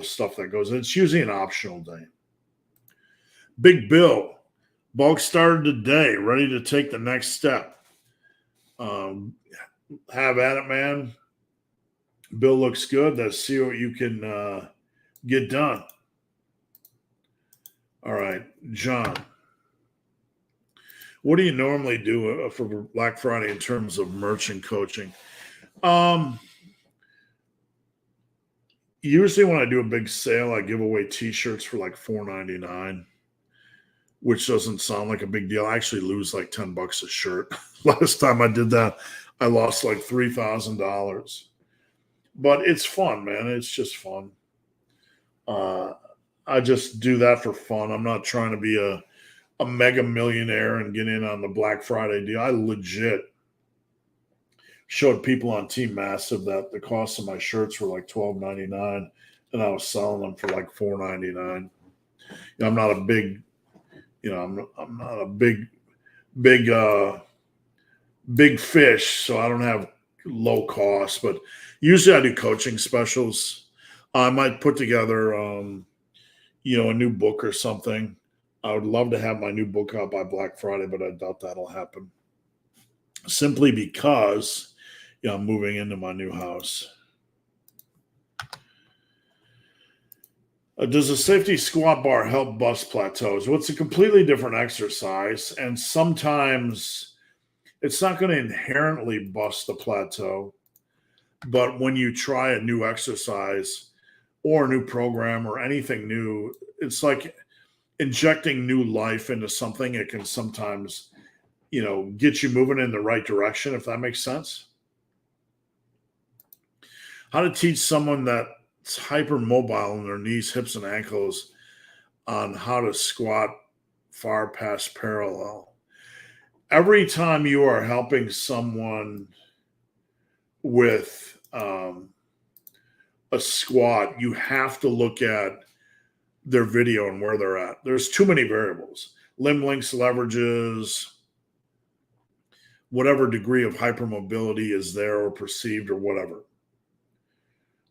stuff that goes in. It's usually an optional day. Big Bill, bulk started today, ready to take the next step. Have at it, man. Bill looks good. Let's see what you can get done. All right, John. What do you normally do for Black Friday in terms of merchant coaching? Usually when I do a big sale, I give away t-shirts for like $4.99, which doesn't sound like a big deal. I actually lose like $10 a shirt. Last time I did that, I lost like $3,000. But it's fun, man. It's just fun. I just do that for fun. I'm not trying to be a mega millionaire and get in on the Black Friday deal. I legit showed people on Team Massive that the cost of my shirts were like $12.99, and I was selling them for like $4.99. I'm not a big, I'm not a big fish, so I don't have low cost. But usually I do coaching specials. I might put together, a new book or something. I would love to have my new book out by Black Friday, but I doubt that'll happen. Simply because I'm moving into my new house. Does a safety squat bar help bust plateaus? Well, it's a completely different exercise, and sometimes it's not going to inherently bust the plateau. But when you try a new exercise or a new program or anything new, it's like injecting new life into something. It can sometimes, get you moving in the right direction, if that makes sense. How to teach someone that's hypermobile in their knees, hips, and ankles on how to squat far past parallel. Every time you are helping someone with a squat, you have to look at their video and where they're at. There's too many variables. Limb links, leverages, whatever degree of hypermobility is there or perceived or whatever.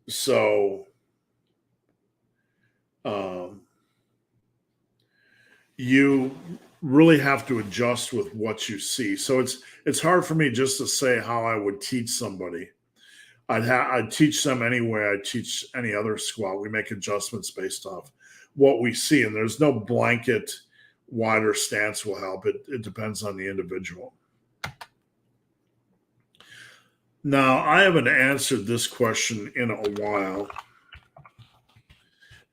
So you really have to adjust with what you see. So it's hard for me just to say how I would teach somebody. I'd teach them any way I teach any other squat. We make adjustments based off what we see, and there's no blanket wider stance will help. It depends on the individual. Now, I haven't answered this question in a while.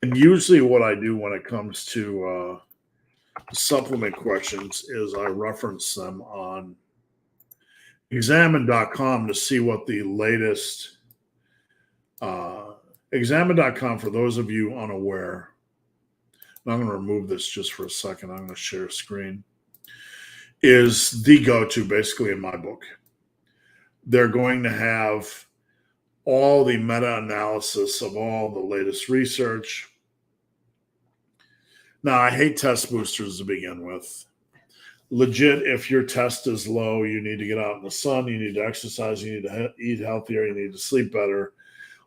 And usually what I do when it comes to supplement questions is I reference them on examine.com to see what the latest examine.com, for those of you unaware. I'm going to remove this just for a second. I'm going to share screen. Is the go-to basically in my book. They're going to have all the meta-analysis of all the latest research. Now, I hate test boosters to begin with. legit, if your test is low, you need to get out in the sun, you need to exercise, you need to eat healthier, you need to sleep better,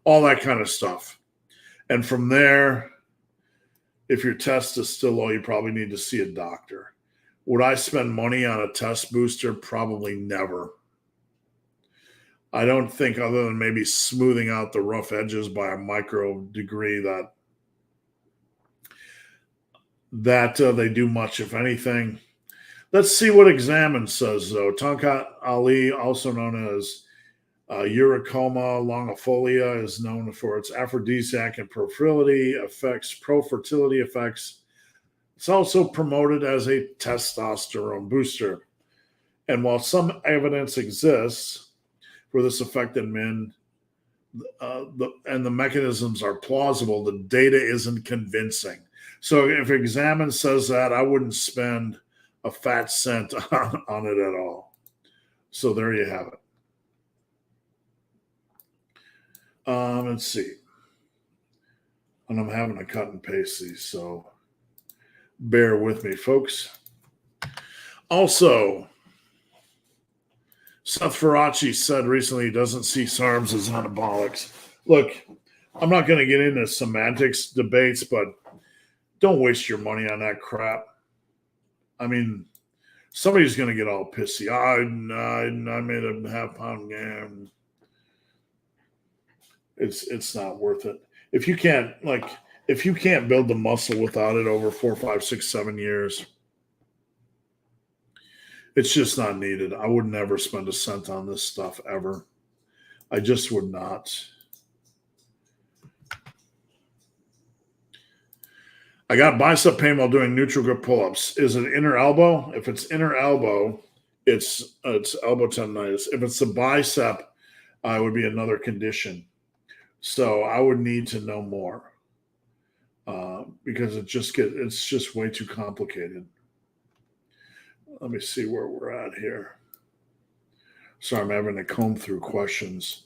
all that kind of stuff. And from there, if your test is still low, you probably need to see a doctor. Would I spend money on a test booster? Probably never. I don't think, other than maybe smoothing out the rough edges by a micro degree, that they do much, if anything. Let's see what Examine says, though. Tongkat Ali, also known as Uricoma longifolia, is known for its aphrodisiac and pro-fertility effects. It's also promoted as a testosterone booster. And while some evidence exists for this effect in men, and the mechanisms are plausible, the data isn't convincing. So if Examine says that, I wouldn't spend a fat cent on it at all. So there you have it. Let's see. And I'm having to cut and paste these, so bear with me, folks. Also, Seth Faraci said recently he doesn't see SARMs as anabolics. Look, I'm not going to get into semantics debates, but don't waste your money on that crap. I mean, somebody's going to get all pissy. I made a half-pound game. It's not worth it. If you can't build the muscle without it over 4, 5, 6, 7 years, it's just not needed. I would never spend a cent on this stuff ever. I just would not. I got bicep pain while doing neutral grip pull-ups. Is it inner elbow? If it's inner elbow, it's elbow tendonitis. If it's the bicep, it would be another condition. So I would need to know more because it's just way too complicated. Let me see where we're at here. Sorry, I'm having to comb through questions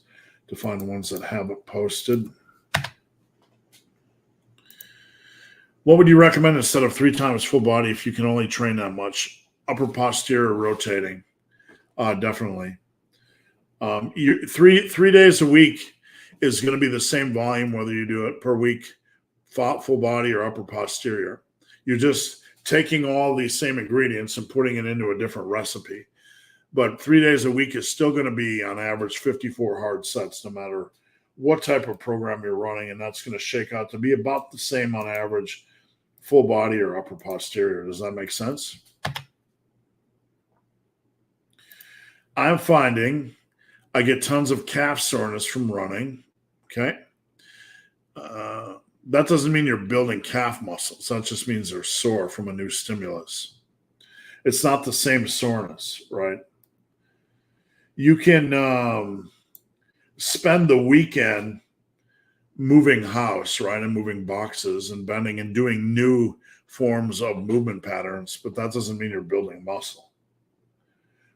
to find ones that haven't posted. What would you recommend instead of 3 times full body if you can only train that much? Upper posterior rotating. Definitely. 3 days a week is going to be the same volume whether you do it per week, full body or upper posterior. You're just taking all these same ingredients and putting it into a different recipe. But 3 days a week is still going to be, on average, 54 hard sets, no matter what type of program you're running. And that's going to shake out to be about the same on average, full body or upper posterior. Does that make sense? I'm finding I get tons of calf soreness from running. Okay. That doesn't mean you're building calf muscles. That just means they're sore from a new stimulus. It's not the same soreness, right? You can spend the weekend moving house, right, and moving boxes and bending and doing new forms of movement patterns, but that doesn't mean you're building muscle.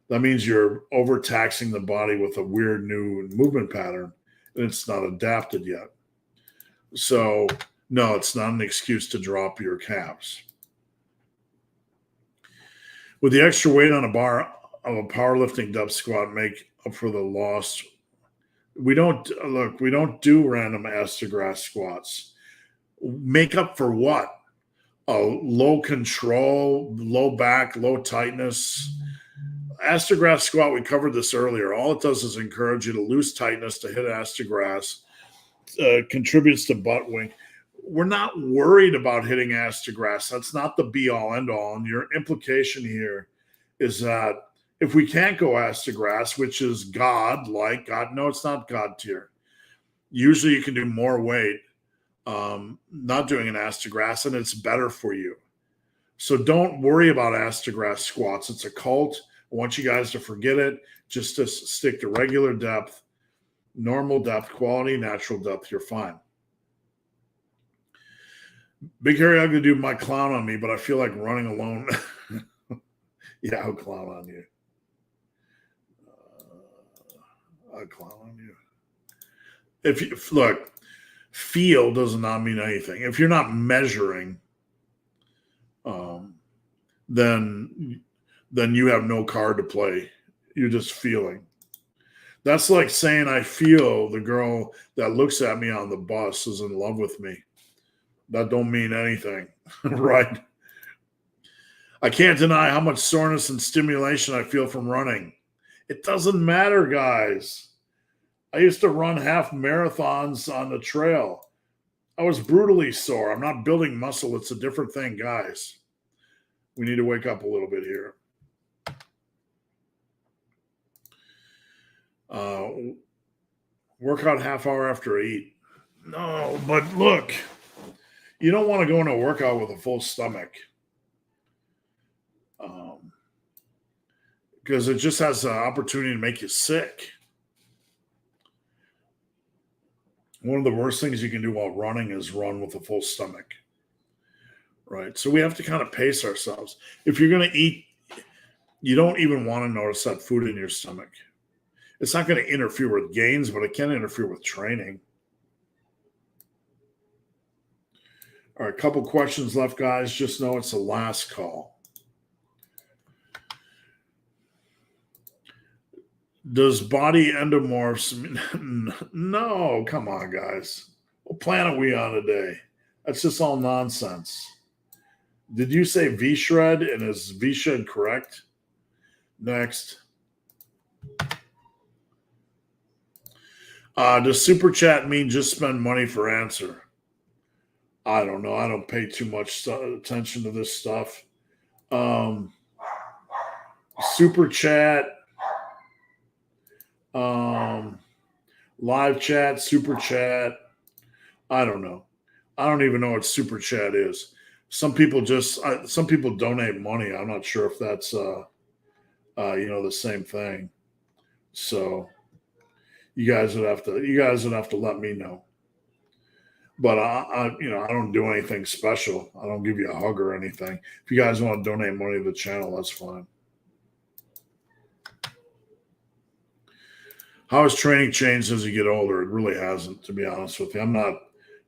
That means you're overtaxing the body with a weird new movement pattern, and it's not adapted yet. So, no, it's not an excuse to drop your calves. With the extra weight on a bar of a powerlifting depth squat make up for the loss? We don't do random ass-to-grass squats. Make up for what? Low control, low back, low tightness. Ass-to-grass squat, we covered this earlier. All it does is encourage you to lose tightness to hit ass-to-grass. Contributes to butt wing. We're not worried about hitting ass-to-grass. That's not the be-all, end-all. And your implication here is that if we can't go ass-to-grass, which is God-like, no, it's not God tier. Usually you can do more weight not doing an ass-to-grass, and it's better for you. So don't worry about ass-to-grass squats. It's a cult. I want you guys to forget it. Just to stick to regular depth, normal depth, quality, natural depth. You're fine. Big hairy ugly dude might clown on me, but I feel like running alone. Yeah, I'll clown on you. I'll clown on you. Look, feel does not mean anything. If you're not measuring, then then you have no card to play. You're just feeling. That's like saying I feel the girl that looks at me on the bus is in love with me. That don't mean anything, right? I can't deny how much soreness and stimulation I feel from running. It doesn't matter, guys. I used to run half marathons on the trail. I was brutally sore. I'm not building muscle. It's a different thing, guys. We need to wake up a little bit here. Workout half hour after I eat. No, but look, you don't want to go into a workout with a full stomach. Because it just has an opportunity to make you sick. One of the worst things you can do while running is run with a full stomach. Right? So we have to kind of pace ourselves. If you're going to eat, you don't even want to notice that food in your stomach. It's not going to interfere with gains, but it can interfere with training. All right, a couple questions left, guys. Just know it's the last call. Does body endomorphs? No, come on, guys. What planet are we on today? That's just all nonsense. Did you say V-Shred, and is V-Shred correct? Next. Does Super Chat mean just spend money for answer? I don't know. I don't pay too much attention to this stuff. Super Chat. Live chat, super chat. I don't know. I don't even know what super chat is. Some people donate money. I'm not sure if that's the same thing. So you guys would have to let me know. But I don't do anything special. I don't give you a hug or anything. If you guys want to donate money to the channel, that's fine. How has training changed as you get older? It really hasn't, to be honest with you. I'm not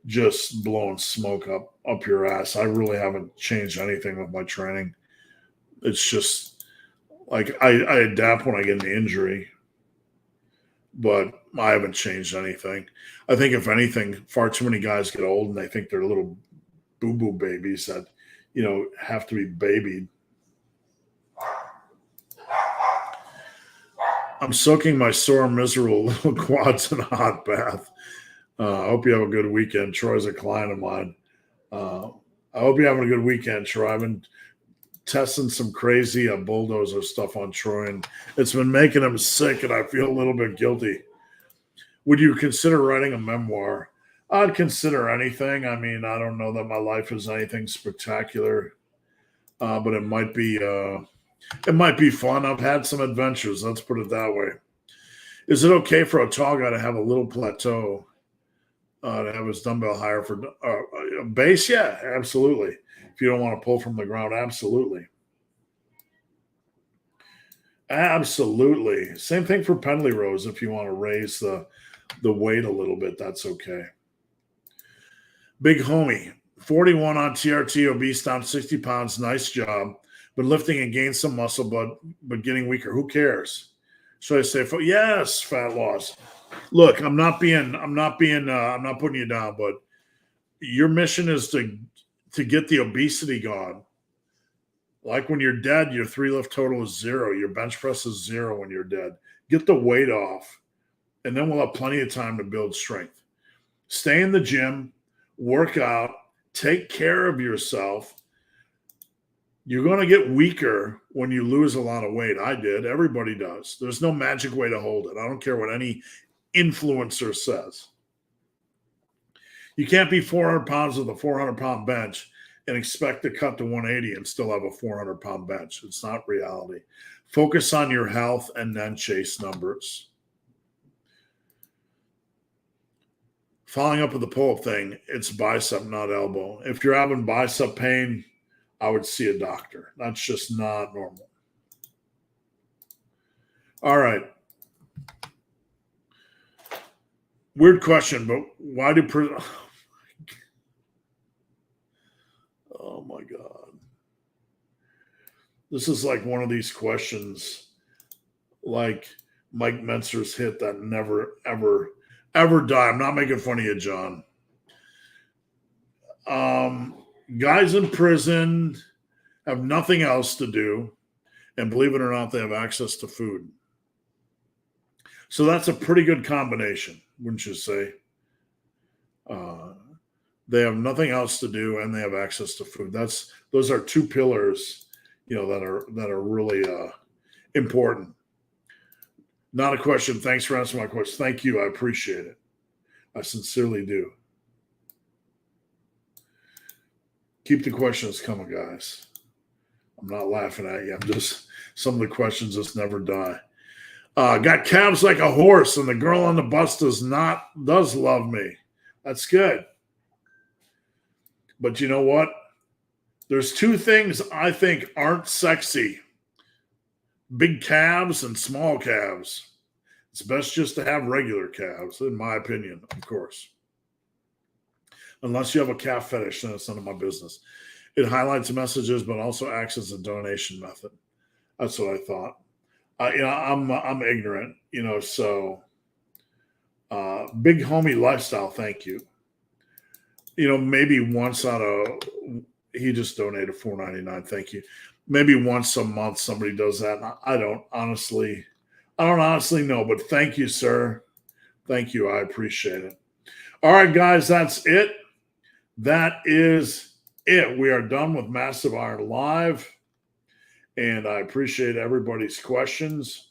just blowing smoke up your ass. I really haven't changed anything with my training. It's just like I adapt when I get an injury, but I haven't changed anything. I think if anything, far too many guys get old and they think they're little boo-boo babies that, have to be babied. I'm soaking my sore, miserable little quads in a hot bath. I hope you have a good weekend. Troy's a client of mine. I hope you're having a good weekend, Troy. I've been testing some crazy bulldozer stuff on Troy, and it's been making him sick, and I feel a little bit guilty. Would you consider writing a memoir? I'd consider anything. I mean, I don't know that my life is anything spectacular, but it might be fun. I've had some adventures. Let's put it that way. Is it okay for a tall guy to have a little plateau, to have his dumbbell higher for base? Yeah, absolutely. If you don't want to pull from the ground, absolutely. Absolutely. Same thing for pendlay rows. If you want to raise the weight a little bit, that's okay. Big homie, 41 on TRT, obese, down 60 pounds. Nice job. Been lifting and gained some muscle, but getting weaker. Who cares? So I say, yes, fat loss. Look, I'm not putting you down, but your mission is to get the obesity gone. Like when you're dead, your 3 lift total is 0. Your bench press is 0 when you're dead. Get the weight off, and then we'll have plenty of time to build strength. Stay in the gym, work out, take care of yourself. You're going to get weaker when you lose a lot of weight. I did. Everybody does. There's no magic way to hold it. I don't care what any influencer says. You can't be 400 pounds with a 400-pound bench and expect to cut to 180 and still have a 400-pound bench. It's not reality. Focus on your health and then chase numbers. Following up with the pull-up thing, it's bicep, not elbow. If you're having bicep pain, I would see a doctor. That's just not normal. All right. Weird question, but why do oh my God. This is like one of these questions, like Mike Mentzer's hit that never, ever, ever die. I'm not making fun of you, John. Guys in prison have nothing else to do, and believe it or not, they have access to food. So that's a pretty good combination, wouldn't you say? They have nothing else to do, and they have access to food. Those are two pillars, that are really important. Not a question. Thanks for answering my question. Thank you. I appreciate it. I sincerely do. Keep the questions coming, guys. I'm not laughing at you. I'm just, some of the questions just never die. Got calves like a horse, and the girl on the bus does love me. That's good. But you know what? There's two things I think aren't sexy: big calves and small calves. It's best just to have regular calves, in my opinion, of course. Unless you have a calf fetish, then it's none of my business. It highlights messages, but also acts as a donation method. That's what I thought. I'm ignorant, so big homie lifestyle. Thank you. Maybe once he just donated $4.99. Thank you. Maybe once a month somebody does that. I don't honestly know, but thank you, sir. Thank you. I appreciate it. All right, guys, that's it. That is it. We are done with Massive Iron Live, and I appreciate everybody's questions.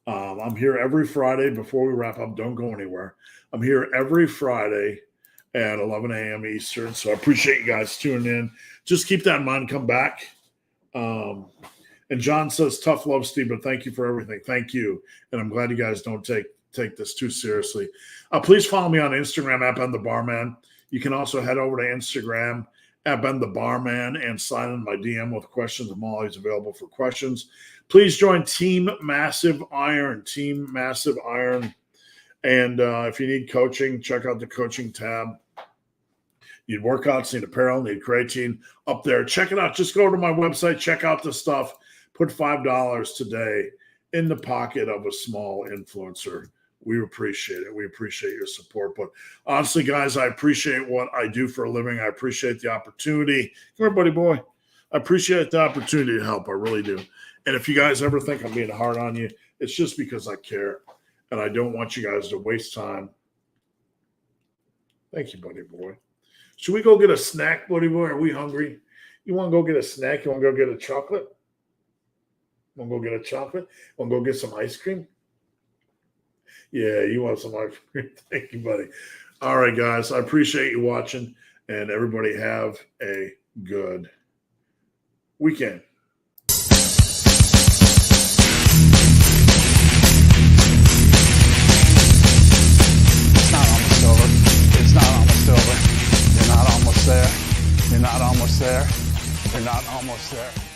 I'm here every Friday. Before we wrap up, don't go anywhere. I'm here every Friday at 11 a.m. Eastern, so I appreciate you guys tuning in. Just keep that in mind. Come back. And John says, tough love, Steve, but thank you for everything. Thank you. And I'm glad you guys don't take this too seriously. Please follow me on Instagram at Ben the Barman. You can also head over to Instagram at Ben the Barman and slide in my DM with questions. I'm always available for questions. Please join Team Massive Iron. Team Massive Iron. And if you need coaching, check out the coaching tab. Need workouts, need apparel, need creatine up there. Check it out. Just go to my website, check out the stuff. Put $5 today in the pocket of a small influencer. We appreciate it. We appreciate your support. But honestly, guys, I appreciate what I do for a living. I appreciate the opportunity. Come here, buddy boy. I appreciate the opportunity to help. I really do. And if you guys ever think I'm being hard on you, it's just because I care. And I don't want you guys to waste time. Thank you, buddy boy. Should we go get a snack, buddy boy? Are we hungry? You want to go get a snack? You want to go get a chocolate? Want to go get a chocolate? Want to go get some ice cream? Yeah, you want some ice cream? Thank you, buddy. All right, guys. I appreciate you watching. And everybody have a good weekend. You're not almost there. You're not almost there. You're not almost there.